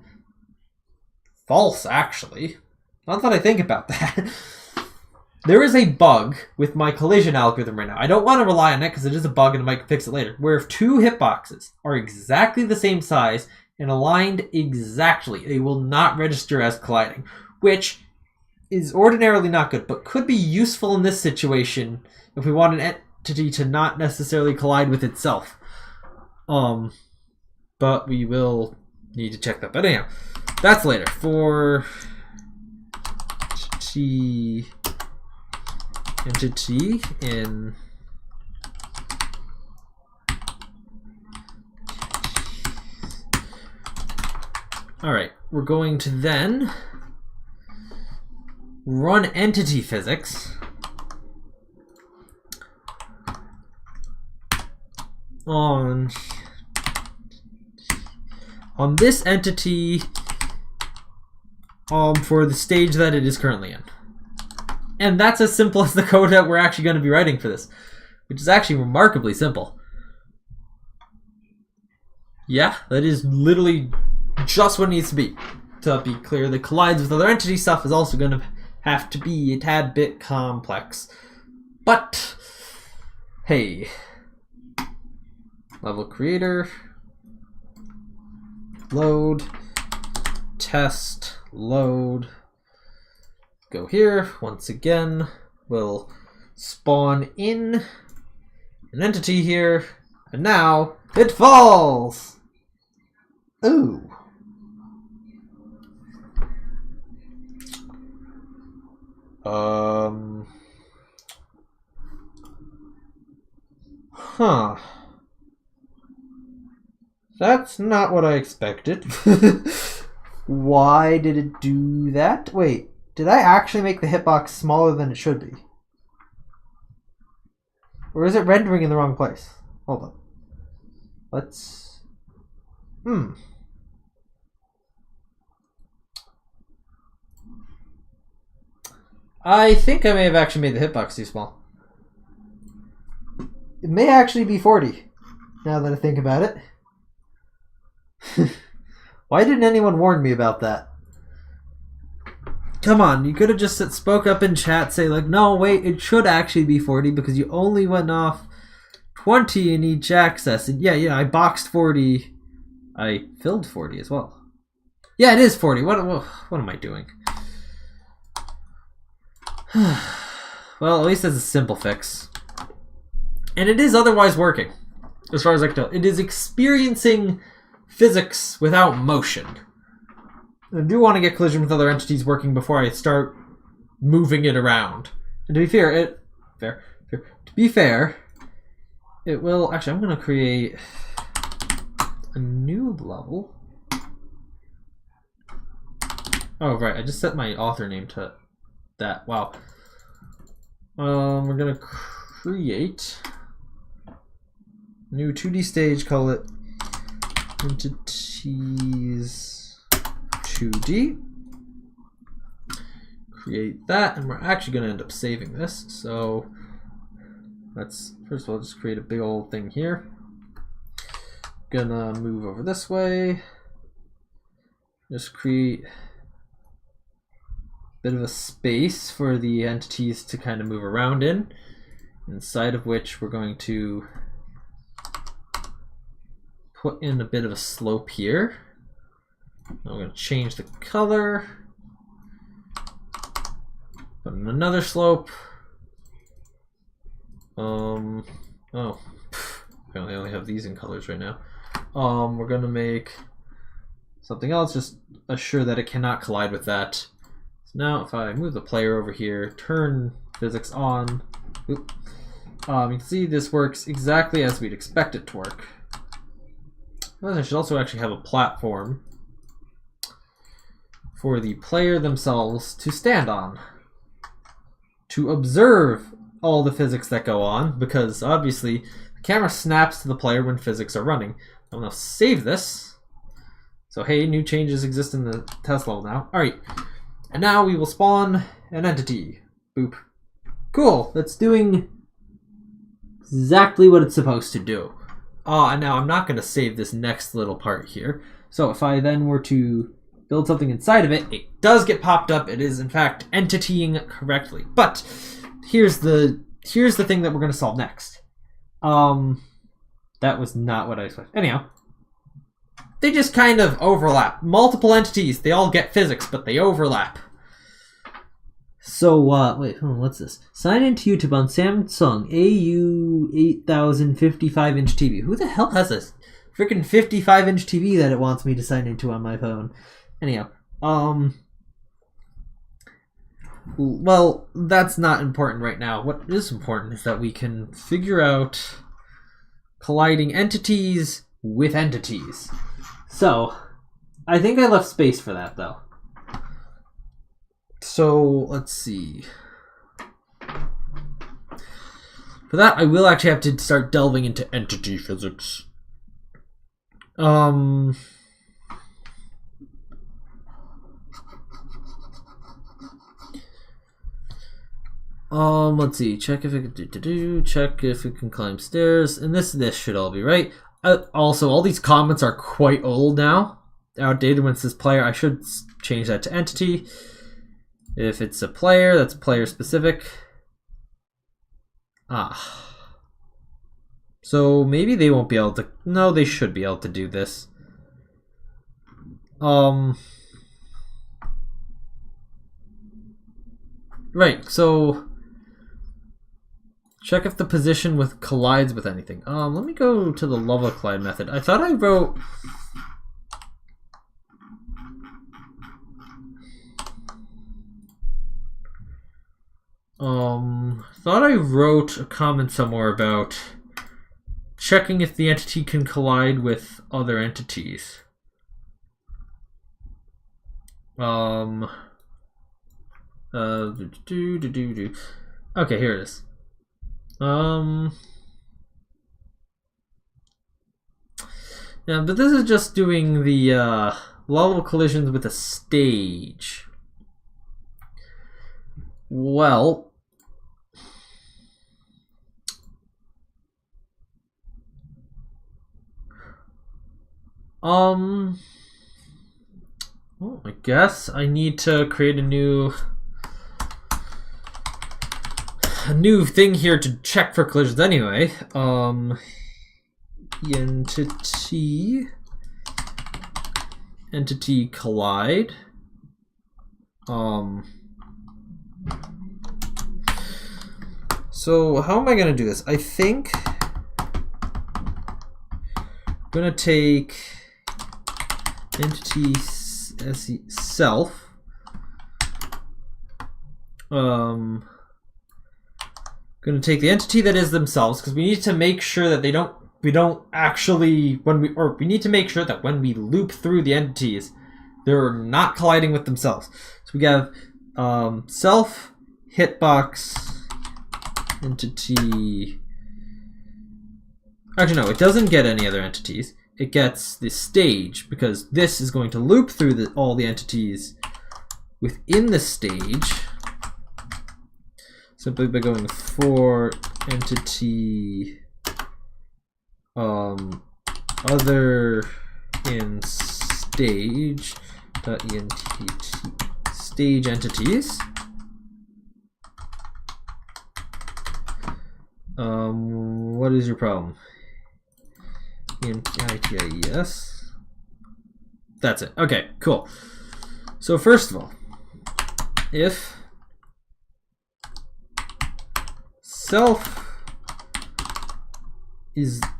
[SPEAKER 1] false, actually. Not that I think about that. There is a bug with my collision algorithm right now. I don't want to rely on it because it is a bug and I might fix it later, where if two hitboxes are exactly the same size and aligned exactly, they will not register as colliding, which is ordinarily not good, but could be useful in this situation if we want an entity to not necessarily collide with itself. But we will need to check that. But anyhow, that's later. For entity in alright, we're going to then run entity physics on this entity for the stage that it is currently in. And that's as simple as the code that we're actually going to be writing for this, which is actually remarkably simple. Yeah, that is literally just what it needs to be. To be clear, the collides with other entity stuff is also going to have to be a tad bit complex. But, hey. Level creator. Load. Test. Load. Go here. Once again, we'll spawn in an entity here. And now, it falls! Ooh. Huh. That's not what I expected. Why did it do that? Wait, did I actually make the hitbox smaller than it should be? Or is it rendering in the wrong place? Hold on. Let's... I think I may have actually made the hitbox too small. It may actually be 40, now that I think about it. Why didn't anyone warn me about that? Come on, you could have just spoke up in chat, say like, no, wait, it should actually be 40 because you only went off 20 in each access. And yeah, I boxed 40. I filled 40 as well. Yeah, it is 40. What am I doing? Well, at least it's a simple fix. And it is otherwise working, as far as I can tell. It is experiencing physics without motion. I do want to get collision with other entities working before I start moving it around. And to be fair, it will... Actually, I'm going to create a new level. Oh, right. I just set my author name to that. Wow. We're going to create a new 2D stage. Call it Entities 2D. Create that, and we're actually going to end up saving this. So let's first of all just create a big old thing here. Gonna move over this way. Just create a bit of a space for the entities to kind of move around in, inside of which we're going to put in a bit of a slope here. I'm going to change the color. Put in another slope. Oh, I only have these in colors right now. We're going to make something else, just assure that it cannot collide with that. So now if I move the player over here, turn physics on, you can see this works exactly as we'd expect it to work. I should also actually have a platform for the player themselves to stand on, to observe all the physics that go on, because obviously the camera snaps to the player when physics are running. I'm going to save this. So hey, new changes exist in the test level now. Alright, and now we will spawn an entity. Boop. Cool, that's doing exactly what it's supposed to do. And now I'm not going to save this next little part here. So if I then were to build something inside of it, it does get popped up. It is in fact entitying correctly. But here's the thing that we're going to solve next. That was not what I expected. Anyhow, they just kind of overlap. Multiple entities, they all get physics, but they overlap. So, wait, what's this? Sign into YouTube on Samsung AU8000 55-inch TV. Who the hell has a freaking 55-inch TV that it wants me to sign into on my phone? Anyhow, well, that's not important right now. What is important is that we can figure out colliding entities with entities. So, I think I left space for that, though. So, let's see. For that, I will actually have to start delving into entity physics. Let's see. Check if it can check if it can climb stairs, and this should all be right. Also, all these comments are quite old now, outdated. When it says player, I should change that to entity. If it's a player, that's player specific. So maybe they won't be able to. No, they should be able to do this. Right. So check if the position collides with anything. Let me go to the lava collide method. I thought I wrote. Thought I wrote a comment somewhere about checking if the entity can collide with other entities. Okay, here it is. Yeah, but this is just doing the level collisions with a stage. Well, Well, I guess I need to create a new thing here to check for collisions anyway. Entity collide. So how am I gonna do this? I think I'm gonna take entity self. Going to take the entity that is themselves, because we need to make sure that we don't actually, we need to make sure that when we loop through the entities, they're not colliding with themselves. So we have self, hitbox, entity. Actually, no, it doesn't get any other entities. It gets the stage, because this is going to loop through all the entities within the stage. Simply by going for entity other in stage .ent stage entities. What is your problem? ITIES. That's it. Okay, cool. So first of all, if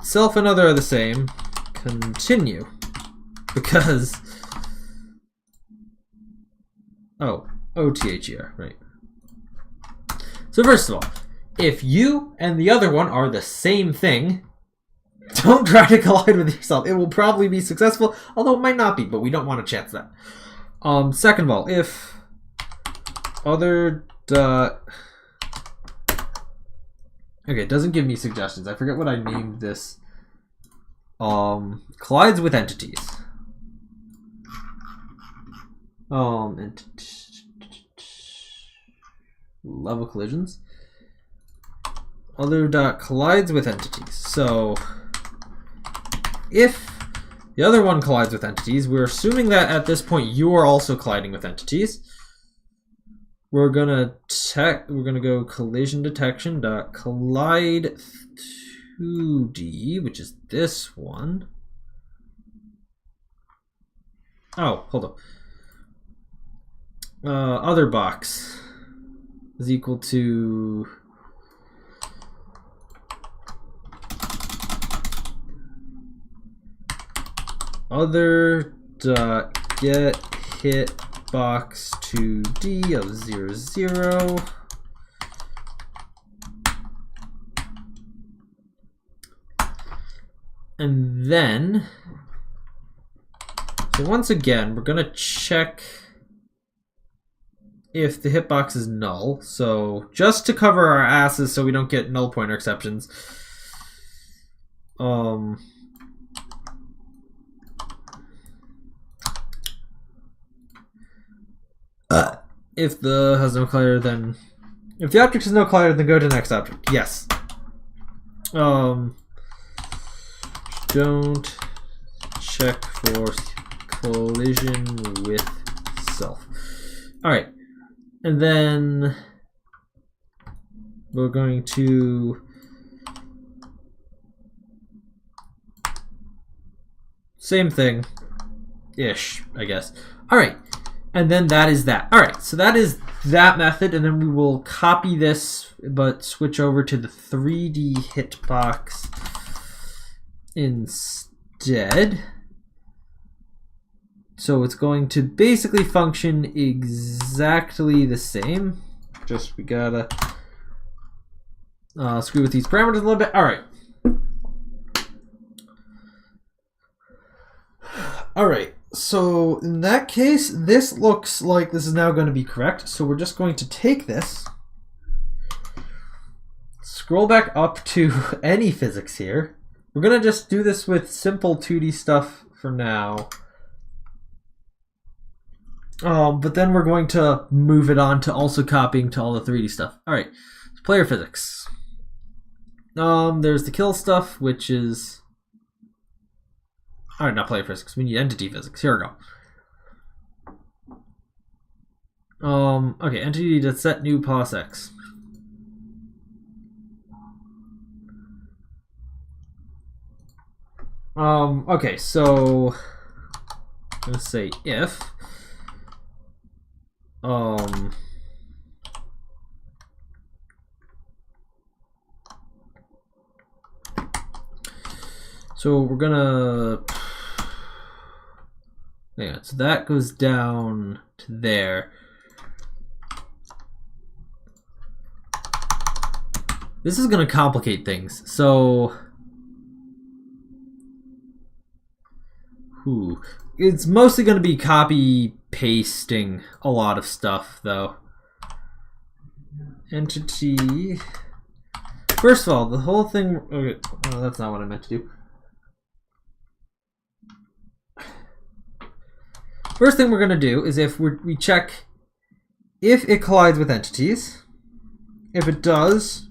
[SPEAKER 1] self and other are the same, continue, because OTHER, right. So first of all, if you and the other one are the same thing, don't try to collide with yourself. It will probably be successful, although it might not be, but we don't want to chance that. Second of all, if other okay, it doesn't give me suggestions. I forget what I named this. Collides with entities. Level collisions. Other dot collides with entities. So if the other one collides with entities, we're assuming that at this point you are also colliding with entities. We're gonna go collision detection dot collide 2D, which is this one. Oh, hold up. Other box is equal to other dot get hit box 2D of 0, 0. And then, so once again, we're gonna check if the hitbox is null. So just to cover our asses so we don't get null pointer exceptions. If the has no collider, then if the object has no collider, then go to the next object. Yes. Don't check for collision with self. All right, and then we're going to same thing ish, I guess. All right. And then that is that. All right, so that is that method, and then we will copy this, but switch over to the 3D hitbox instead. So it's going to basically function exactly the same. Just we gotta screw with these parameters a little bit. All right. All right. So in that case, this looks like this is now going to be correct. So we're just going to take this, scroll back up to any physics here. We're going to just do this with simple 2D stuff for now. But then we're going to move it on to also copying to all the 3D stuff. All right, so player physics. There's the kill stuff, which is... All right, not player physics. We need entity physics. Here we go. Okay, entity to set new pos x. Okay, so I'm gonna say if so we're gonna, yeah, so that goes down to there. This is gonna complicate things. So it's mostly gonna be copy pasting a lot of stuff though. Entity. First of all, the whole thing. Okay, well, that's not what I meant to do. First thing we're going to do is if we check if it collides with entities. If it does,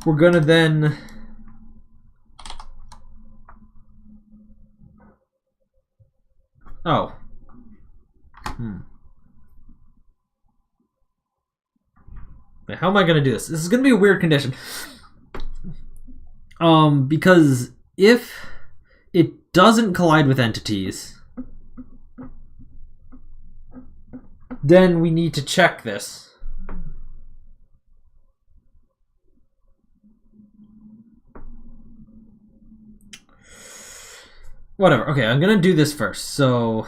[SPEAKER 1] we're going to then how am I going to do this? This is going to be a weird condition. Because if it doesn't collide with entities, then we need to check this. Whatever. Okay, I'm going to do this first. So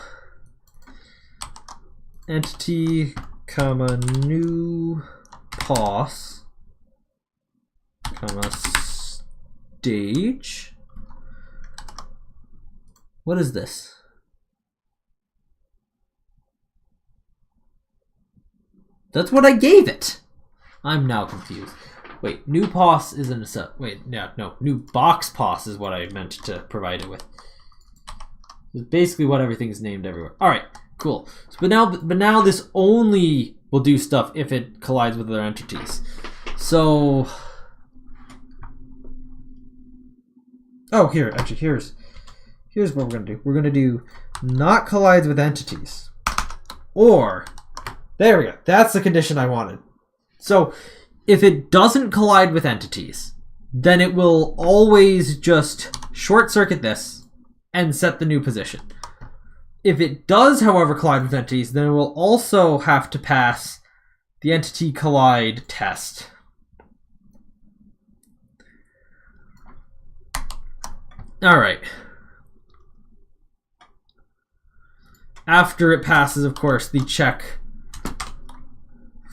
[SPEAKER 1] entity, comma, new pos, comma, stage. What is this? That's what I gave it. I'm now confused. Wait, new pos isn't a set. Wait, no, new box pos is what I meant to provide it with. It's basically what everything's named everywhere. All right, cool. So, but now this only will do stuff if it collides with other entities. So, oh, here's what we're gonna do. We're gonna do not collides with entities, or there we go. That's the condition I wanted. So, if it doesn't collide with entities, then it will always just short circuit this and set the new position. If it does, however, collide with entities, then it will also have to pass the entity collide test. All right. After it passes, of course, the check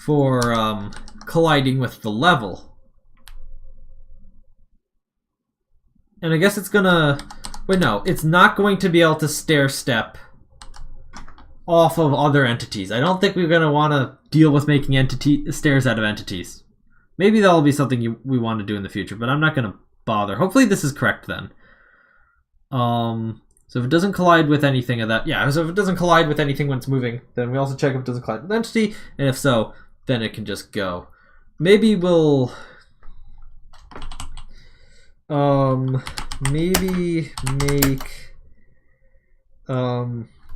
[SPEAKER 1] for colliding with the level. And I guess it's gonna... Wait, no, it's not going to be able to stair step off of other entities. I don't think we're going to want to deal with making stairs out of entities. Maybe that'll be something we want to do in the future, but I'm not going to bother. Hopefully this is correct then. So if it doesn't collide with anything of that, yeah, so if it doesn't collide with anything when it's moving, then we also check if it doesn't collide with entity, and if so, then it can just go. Maybe we'll... maybe make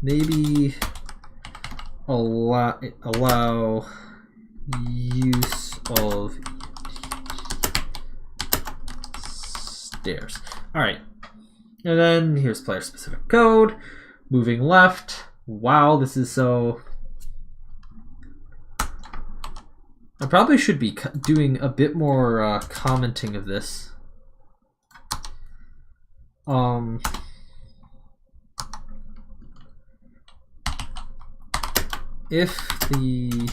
[SPEAKER 1] maybe allow use of stairs. All right, and then here's player specific code. Moving left. Wow, this is so... I probably should be doing a bit more commenting of this. If the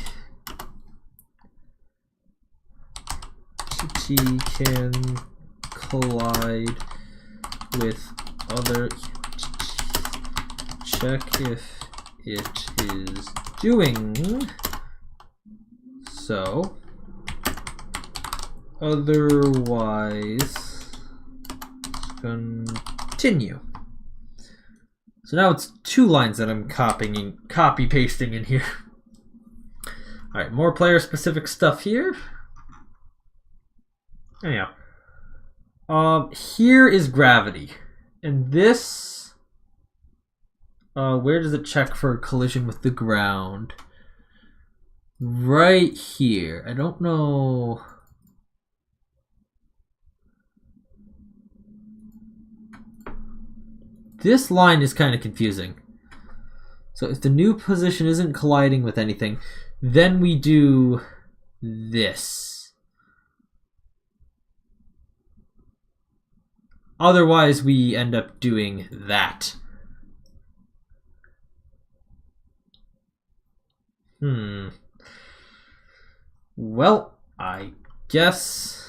[SPEAKER 1] entity can collide with other entities, check if it is doing so. Otherwise, continue. So now it's 2 lines that I'm copy pasting in here. All right, more player specific stuff here. Anyhow, here is gravity, and this Where does it check for collision with the ground? Right here. I don't know. This line is kind of confusing. So if the new position isn't colliding with anything, then we do this. Otherwise, we end up doing that. Well, I guess...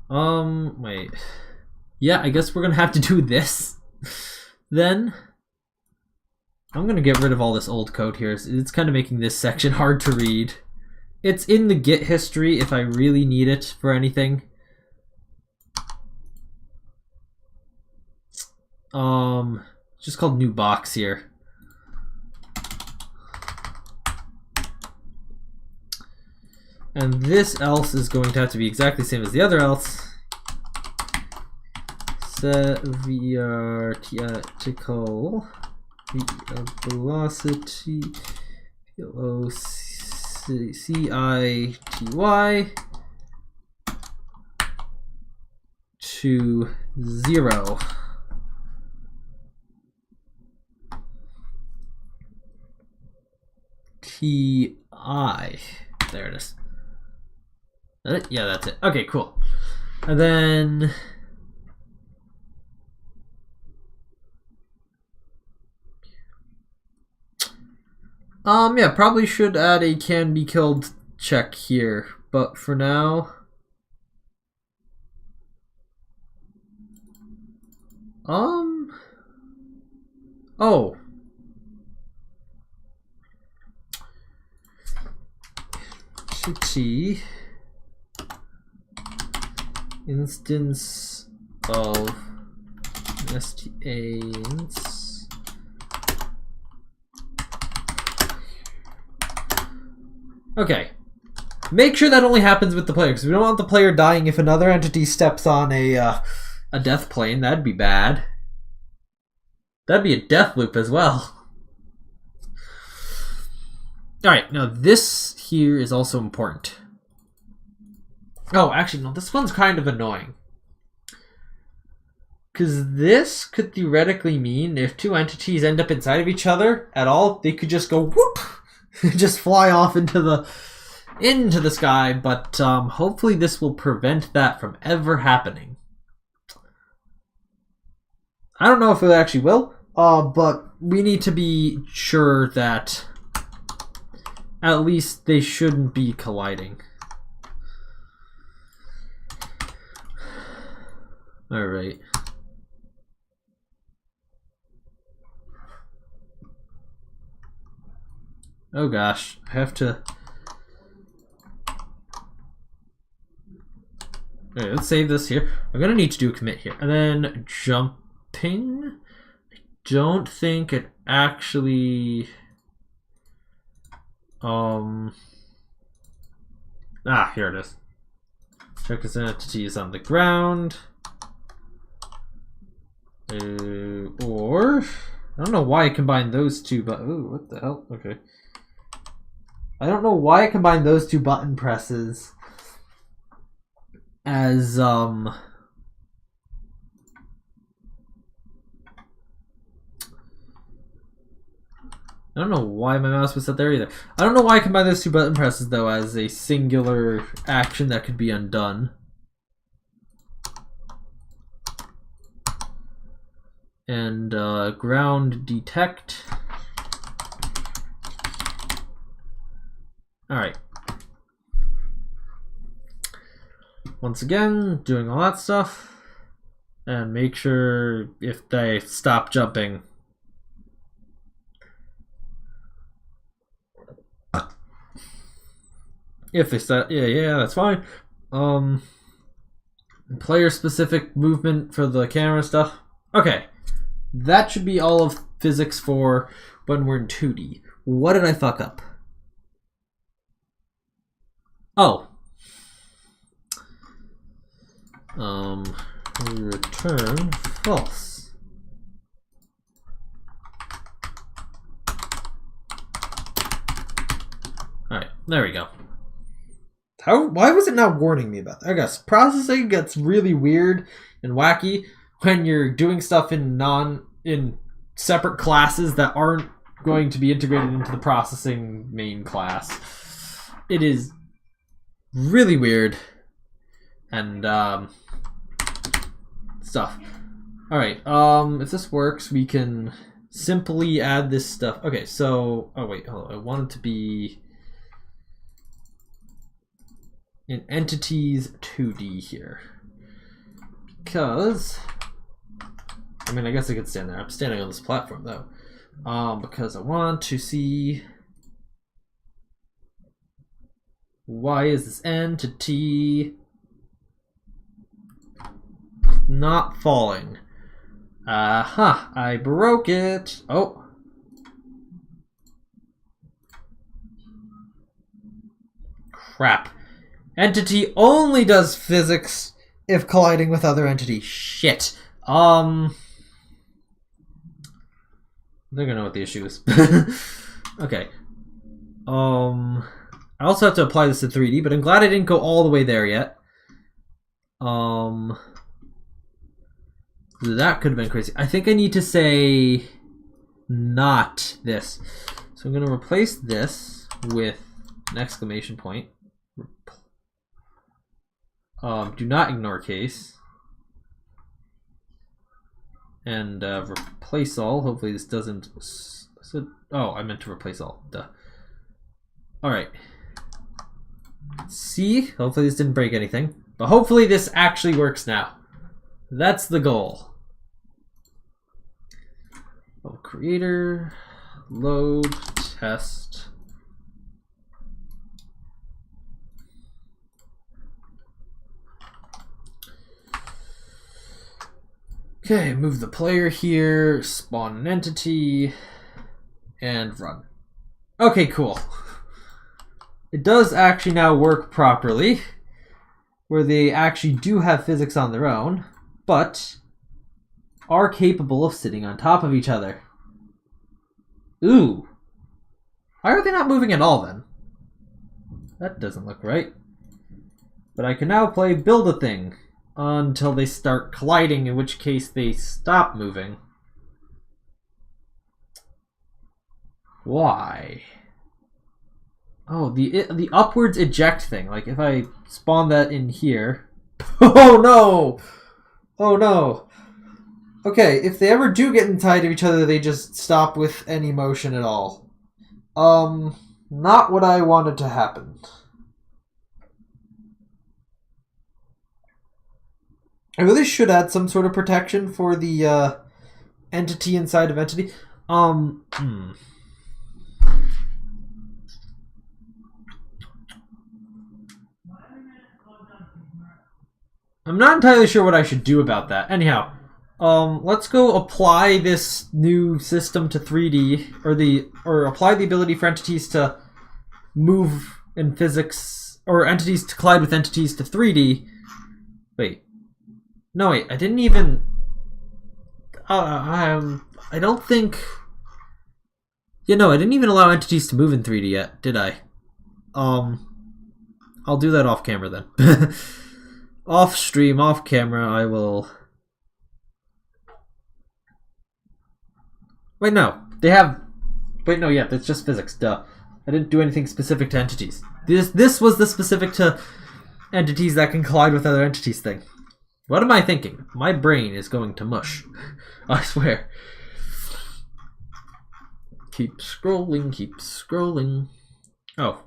[SPEAKER 1] wait. Yeah, I guess we're gonna have to do this. Then. I'm gonna get rid of all this old code here. It's kind of making this section hard to read. It's in the Git history if I really need it for anything. Just called new box here. And this else is going to have to be exactly the same as the other else. Set vertical velocity velocity to 0. TI. There it is. Yeah, that's it. Okay, cool. And then yeah, probably should add a can be killed check here, but for now oh, T instance of STAints okay. Make sure that only happens with the player, because we don't want the player dying if another entity steps on a death plane. That'd be bad. That'd be a death loop as well. Alright, now this here is also important. Oh, actually, no, this one's kind of annoying. Because this could theoretically mean if two entities end up inside of each other at all, they could just go whoop! Just fly off into the sky, but hopefully this will prevent that from ever happening. I don't know if it actually will, but we need to be sure that at least they shouldn't be colliding. All right. Oh gosh, I have to... Okay, let's save this here. I'm gonna need to do a commit here. And then jumping. I don't think it actually... here it is. Check this entity is on the ground. Or... I don't know why I combined those two, but... Ooh, what the hell? Okay. I don't know why I combined those two button presses as I don't know why my mouse was set there either. I don't know why I combined those two button presses though as a singular action that could be undone. And ground detect. Alright. Once again, doing all that stuff. And make sure if they stop jumping. If they stop, yeah, that's fine. Player specific movement for the camera stuff. Okay. That should be all of physics for when we're in 2D. What did I fuck up? Oh. return false. Alright, there we go. Why was it not warning me about that? I guess processing gets really weird and wacky when you're doing stuff in separate classes that aren't going to be integrated into the processing main class. It is really weird and stuff. Alright, if this works, we can simply add this stuff. Okay, so oh wait, hold on. I want it to be in entities 2D here, because I mean, I guess I could stand there. I'm standing on this platform though, because I want to see why is this entity not falling. Aha, I broke it. Oh, crap. Entity only does physics if colliding with other entity. Shit. I think I know what the issue is. Okay. I also have to apply this to 3D, but I'm glad I didn't go all the way there yet. That could have been crazy. I think I need to say not this. So I'm going to replace this with an exclamation point. Do not ignore case. And replace all. Hopefully this doesn't... oh, I meant to replace all. Duh. Alright. See? Hopefully this didn't break anything. But hopefully this actually works now. That's the goal. Oh, creator, load, test. Okay, move the player here, spawn an entity, and run. Okay, cool. It does actually now work properly, where they actually do have physics on their own, but are capable of sitting on top of each other. Ooh. Why are they not moving at all then? That doesn't look right. But I can now play build a thing until they start colliding, in which case they stop moving. Why? Oh, the upwards eject thing. Like if I spawn that in here. Oh no! Oh no! Okay, if they ever do get tied to each other, they just stop with any motion at all. Not what I wanted to happen. I really should add some sort of protection for the entity inside of entity. I'm not entirely sure what I should do about that. Anyhow, let's go apply this new system to 3D, or apply the ability for entities to move in physics, or entities to collide with entities to 3D. Wait. No, wait, I didn't even... I don't think... Yeah, no, I didn't even allow entities to move in 3D yet, did I? I'll do that off camera then. Off stream, off camera, I will... Wait, no. They have... Wait, no, yeah, that's just physics, duh. I didn't do anything specific to entities. This was the specific to entities that can collide with other entities thing. What am I thinking? My brain is going to mush. I swear. Keep scrolling, keep scrolling. Oh.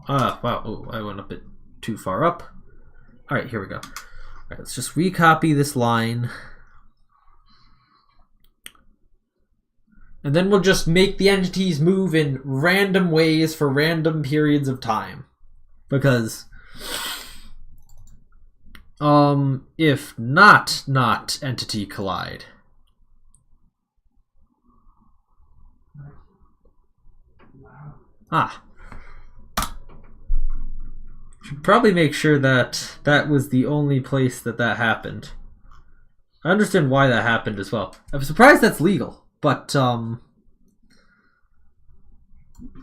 [SPEAKER 1] Wow. Oh, I went a bit too far up. Alright, here we go. Alright, let's just recopy this line. And then we'll just make the entities move in random ways for random periods of time. Because... if not entity collide. Should probably make sure that that was the only place that happened. I understand why that happened as well. I'm surprised that's legal, but alright,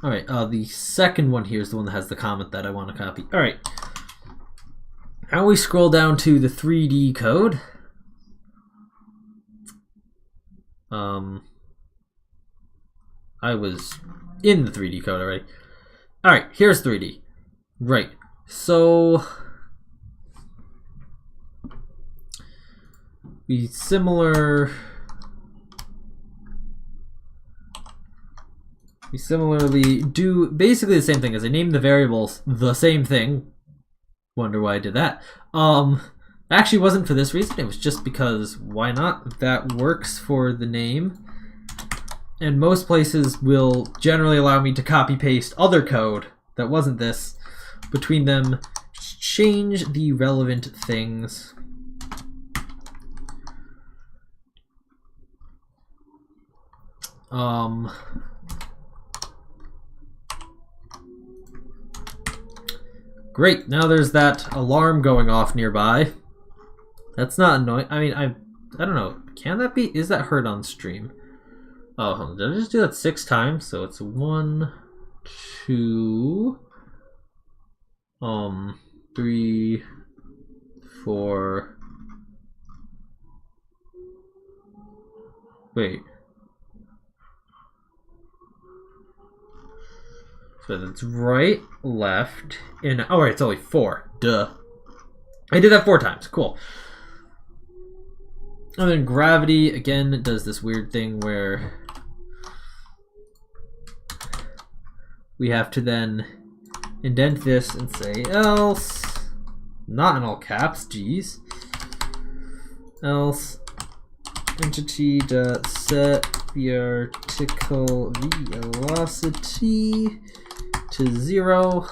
[SPEAKER 1] the second one here is the one that has the comment that I want to copy. Alright. Now we scroll down to the 3D code. I was in the 3D code already. Alright, here's 3D. Right. So we similarly do basically the same thing as I named the variables the same thing. Wonder why I did that. Actually wasn't for this reason, it was just because why not? That works for the name. And most places will generally allow me to copy paste other code that wasn't this between them. Just change the relevant things. Great, now there's that alarm going off nearby. That's not annoying. I mean, I don't know. Can that be? Is that heard on stream? Oh, hold on. Did I just do that 6 times? So it's 1, 2, 3, 4. Wait. So that's right, left, and oh right, it's only 4. Duh. I did that 4 times. Cool. And then gravity again does this weird thing where we have to then indent this and say else, not in all caps, geez, else entity dot set vertical velocity to 0.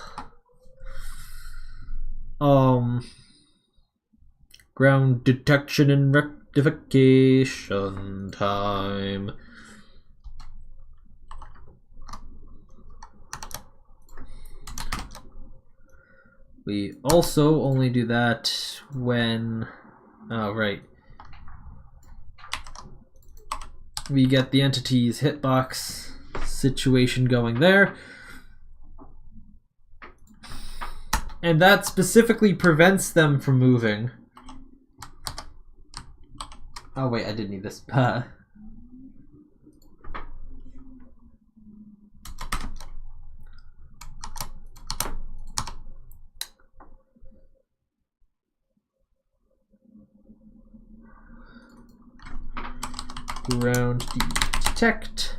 [SPEAKER 1] Ground detection and rectification time. We also only do that when, oh right, we get the entity's hitbox situation going there. And that specifically prevents them from moving. Oh wait, I did need this. Ground detect.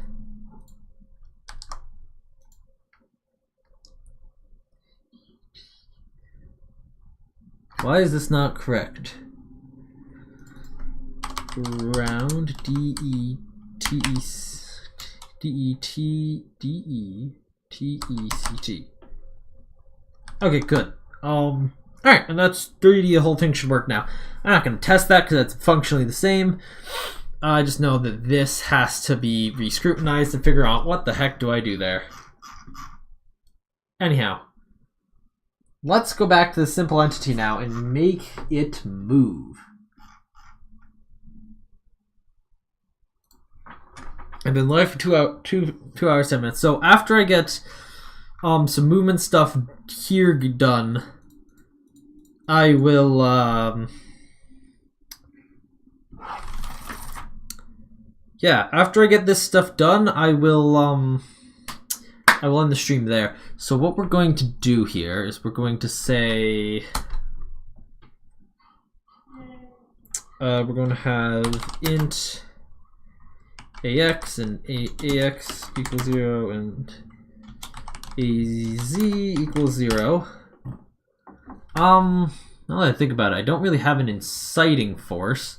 [SPEAKER 1] Why is this not correct? Ground D-E-T-E-T-E-T-E-C-T. Okay, good. Alright, and that's 3D, the whole thing should work now. I'm not going to test that because it's functionally the same. I just know that this has to be re-scrutinized and figure out what the heck do I do there. Anyhow, let's go back to the simple entity now and make it move. I've been live for 2 hours, 7 minutes. So after I get some movement stuff here done, I will yeah, after I get this stuff done, I will end the stream there. So what we're going to do here is we're going to say we're going to have int ax and ax equals 0 and az equals 0. Now that I think about it, I don't really have an inciting force.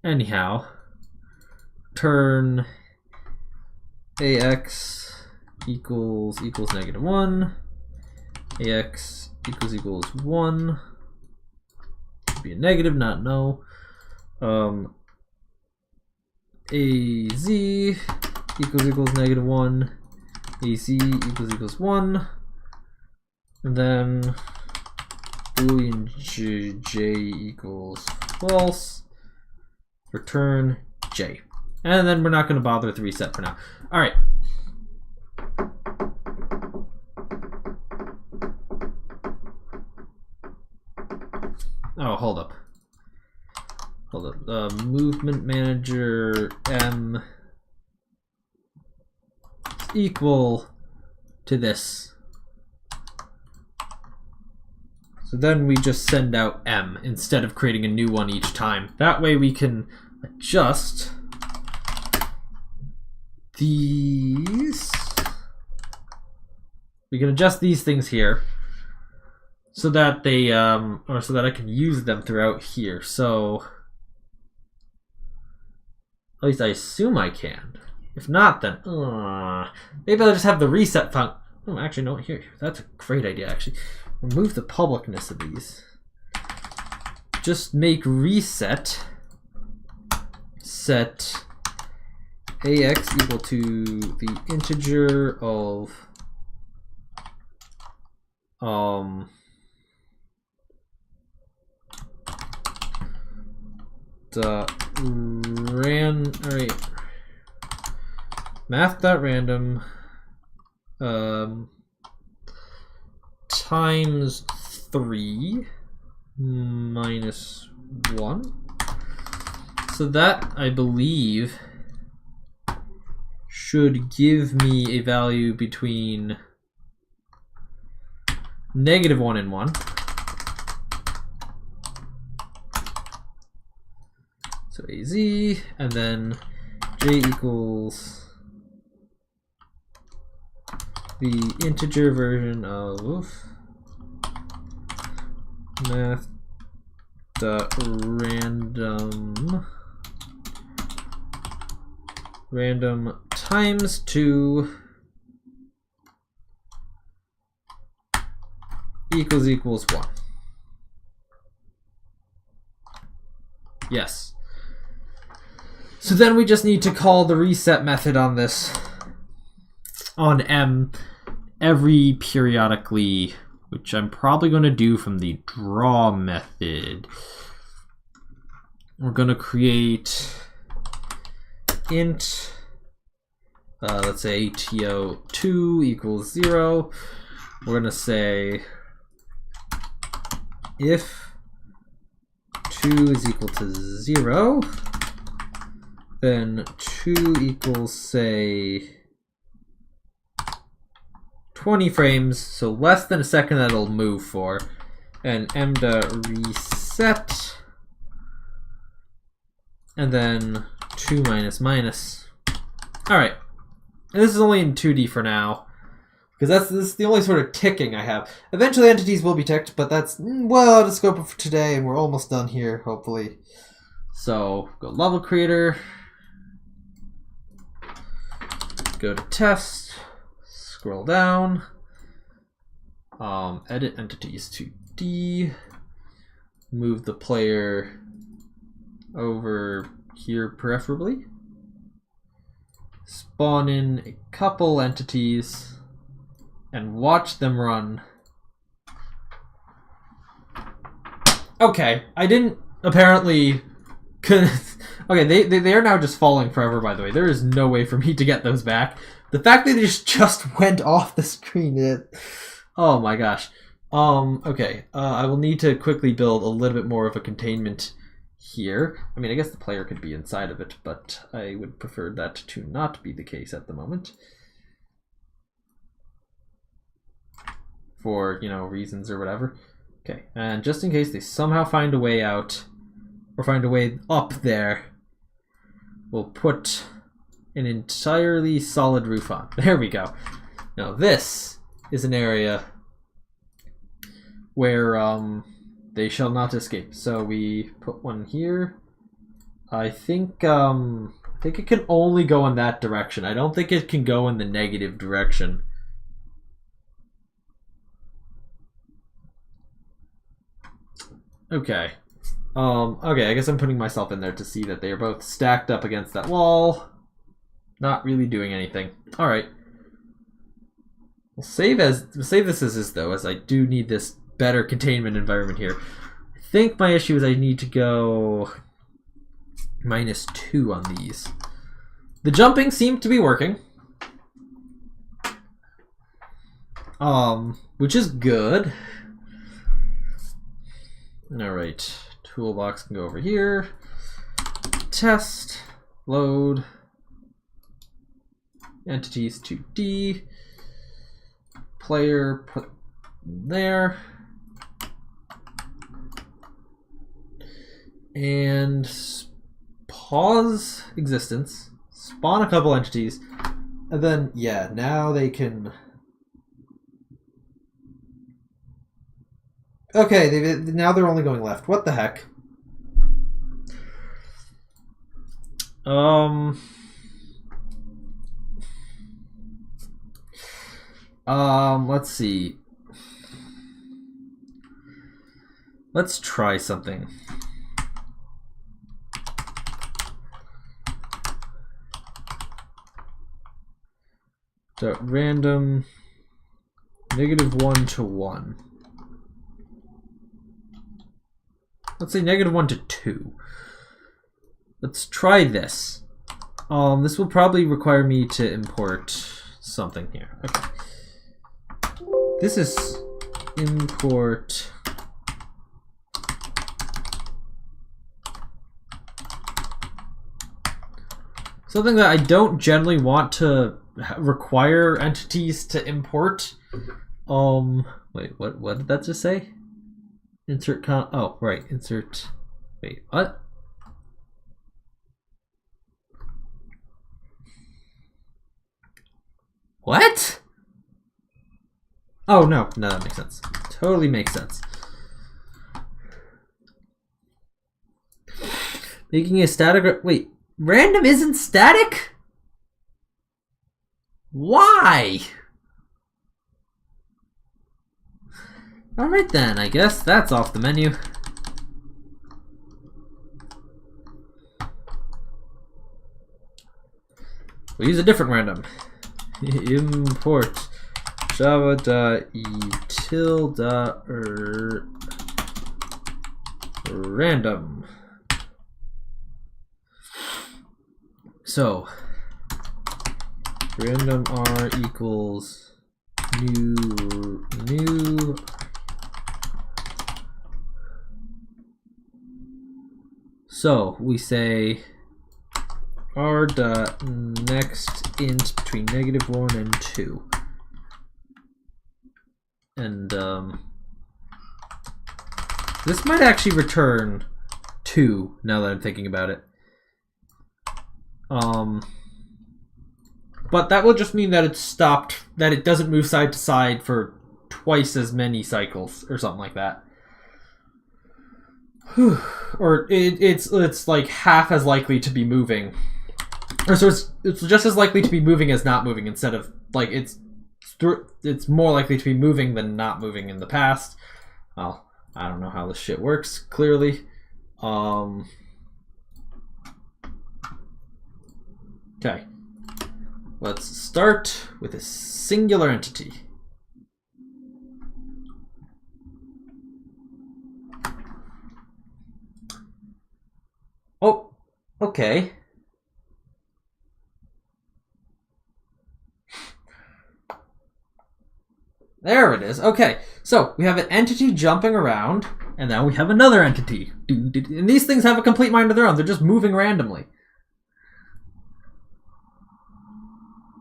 [SPEAKER 1] Anyhow, turn ax equals -1, ax equals 1, be a negative, not no. Az equals -1, ac equals 1, and then boolean j equals false, return J. And then we're not going to bother with the reset for now. All right. Oh, hold up. Hold up. Movement manager M is equal to this. So then we just send out M instead of creating a new one each time. That way we can adjust these. We can adjust these things here so that they, or so that I can use them throughout here. So, at least I assume I can. If not, then, maybe I'll just have the reset function. Oh, actually, no, here, that's a great idea, actually. Remove the publicness of these. Just make reset set AX equal to the integer of math.random times 3 minus 1. So that, I believe, should give me a value between -1 and 1. So AZ, and then J equals the integer version of math.random times 2 equals 1. Yes. So then we just need to call the reset method on this, on M, every periodically, which I'm probably going to do from the draw method. We're going to create int, let's say to2 equals 0. We're going to say if 2 is equal to 0, then 2 equals, say, 20 frames, so less than a second that it'll move for. And m.reset, and then 2 minus minus. Alright, and this is only in 2D for now, because this is the only sort of ticking I have. Eventually entities will be ticked, but that's well out of scope for today, and we're almost done here, hopefully. So, go level creator, go to test, scroll down, edit entities to D, move the player over here preferably, spawn in a couple entities, and watch them run. Okay, I didn't apparently... Okay, they are now just falling forever, by the way. There is no way for me to get those back. The fact that they just went off the screen, oh my gosh. Okay, I will need to quickly build a little bit more of a containment here. I mean, I guess the player could be inside of it, but I would prefer that to not be the case at the moment. For, you know, reasons or whatever. Okay, and just in case they somehow find a way out, or find a way up there, we'll put an entirely solid roof on. There we go. Now this is an area where they shall not escape. So we put one here. I think it can only go in that direction. I don't think it can go in the negative direction. Okay. Okay, I guess I'm putting myself in there to see that they are both stacked up against that wall. Not really doing anything. Alright. We'll save this as is, though, as I do need this better containment environment here. I think my issue is I need to go -2 on these. The jumping seemed to be working. Which is good. Alright. Toolbox can go over here. Test. Load. Entities 2D. Player, put there. And pause existence. Spawn a couple entities. And then, yeah, now they can... Okay, now they're only going left. What the heck? Let's see. Let's try something. So random -1 to 1. Let's say -1 to 2. Let's try this. This will probably require me to import something here. Okay. This is import something that I don't generally want to require entities to import. Wait, what did that just say? Insert oh, right, insert. Wait, what? What? Oh, no, that makes sense. Totally makes sense. Making a static... Wait, random isn't static? Why? Alright then, I guess that's off the menu. We'll use a different random. Import java.util.random. So random r equals new so we say r dot next int between -1 and 2, and this might actually return 2 now that I'm thinking about it. But that will just mean that it's stopped, that it doesn't move side to side for twice as many cycles or something like that. Or it's like half as likely to be moving. Or so it's just as likely to be moving as not moving, instead of like it's more likely to be moving than not moving in the past. Well, I don't know how this shit works, clearly. Okay. Let's start with a singular entity. Oh, okay. There it is. Okay, so we have an entity jumping around, and now we have another entity. And these things have a complete mind of their own. They're just moving randomly.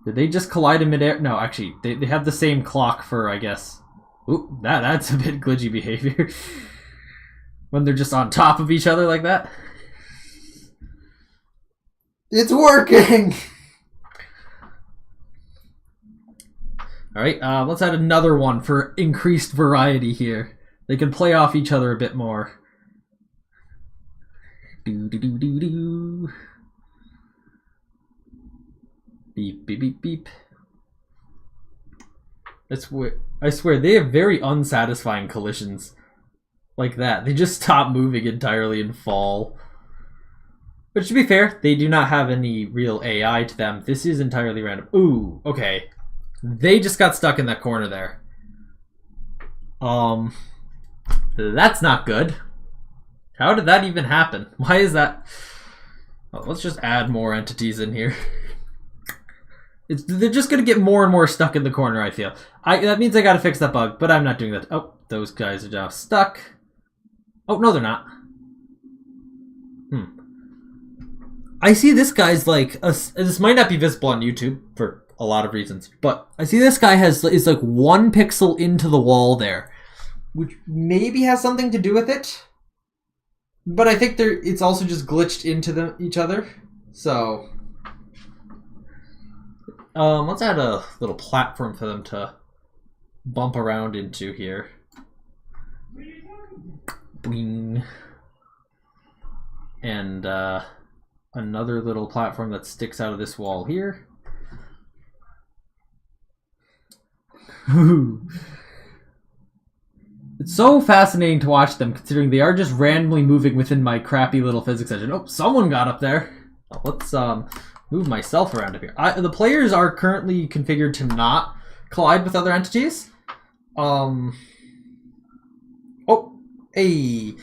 [SPEAKER 1] Did they just collide in midair? No, actually, they have the same clock for, I guess. Ooh, that's a bit glitchy behavior. When they're just on top of each other like that. It's working! Alright, let's add another one for increased variety here. They can play off each other a bit more. Do-do-do-do-do. Beep, beep, beep, beep. I swear, they have very unsatisfying collisions like that. They just stop moving entirely and fall. But to be fair, they do not have any real AI to them. This is entirely random. Ooh, okay. They just got stuck in that corner there. That's not good. How did that even happen? Why is that? Oh, let's just add more entities in here. They're just going to get more and more stuck in the corner, I feel. That means I got to fix that bug, but I'm not doing that. Oh, those guys are now stuck. Oh, no, they're not. I see this guy's like... this might not be visible on YouTube for a lot of reasons, but I see this guy is like 1 pixel into the wall there, which maybe has something to do with it. But I think it's also just glitched into each other. So... let's add a little platform for them to bump around into here. Boing. And another little platform that sticks out of this wall here. It's so fascinating to watch them, considering they are just randomly moving within my crappy little physics engine. Oh, someone got up there. Oh, let's move myself around up here. The players are currently configured to not collide with other entities. Oh, hey.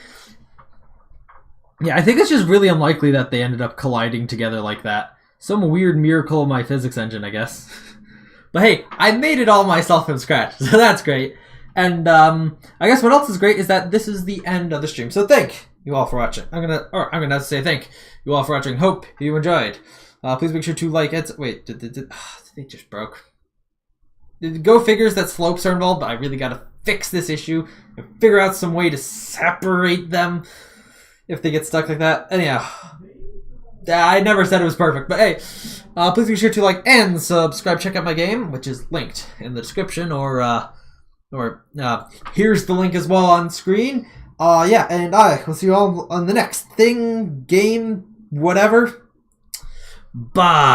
[SPEAKER 1] Yeah, I think it's just really unlikely that they ended up colliding together like that. Some weird miracle of my physics engine, I guess. But hey, I made it all myself from scratch, so that's great. And I guess what else is great is that this is the end of the stream. So thank you all for watching. I'm gonna have to say thank you all for watching. Hope you enjoyed. Please make sure to like it. Wait, they just broke. Go figures that slopes are involved, but I really gotta fix this issue and figure out some way to separate them if they get stuck like that. Anyhow, I never said it was perfect, but hey, please be sure to like and subscribe. Check out my game, which is linked in the description, or here's the link as well on screen. Yeah, and I will see you all on the next thing, game, whatever. Bye.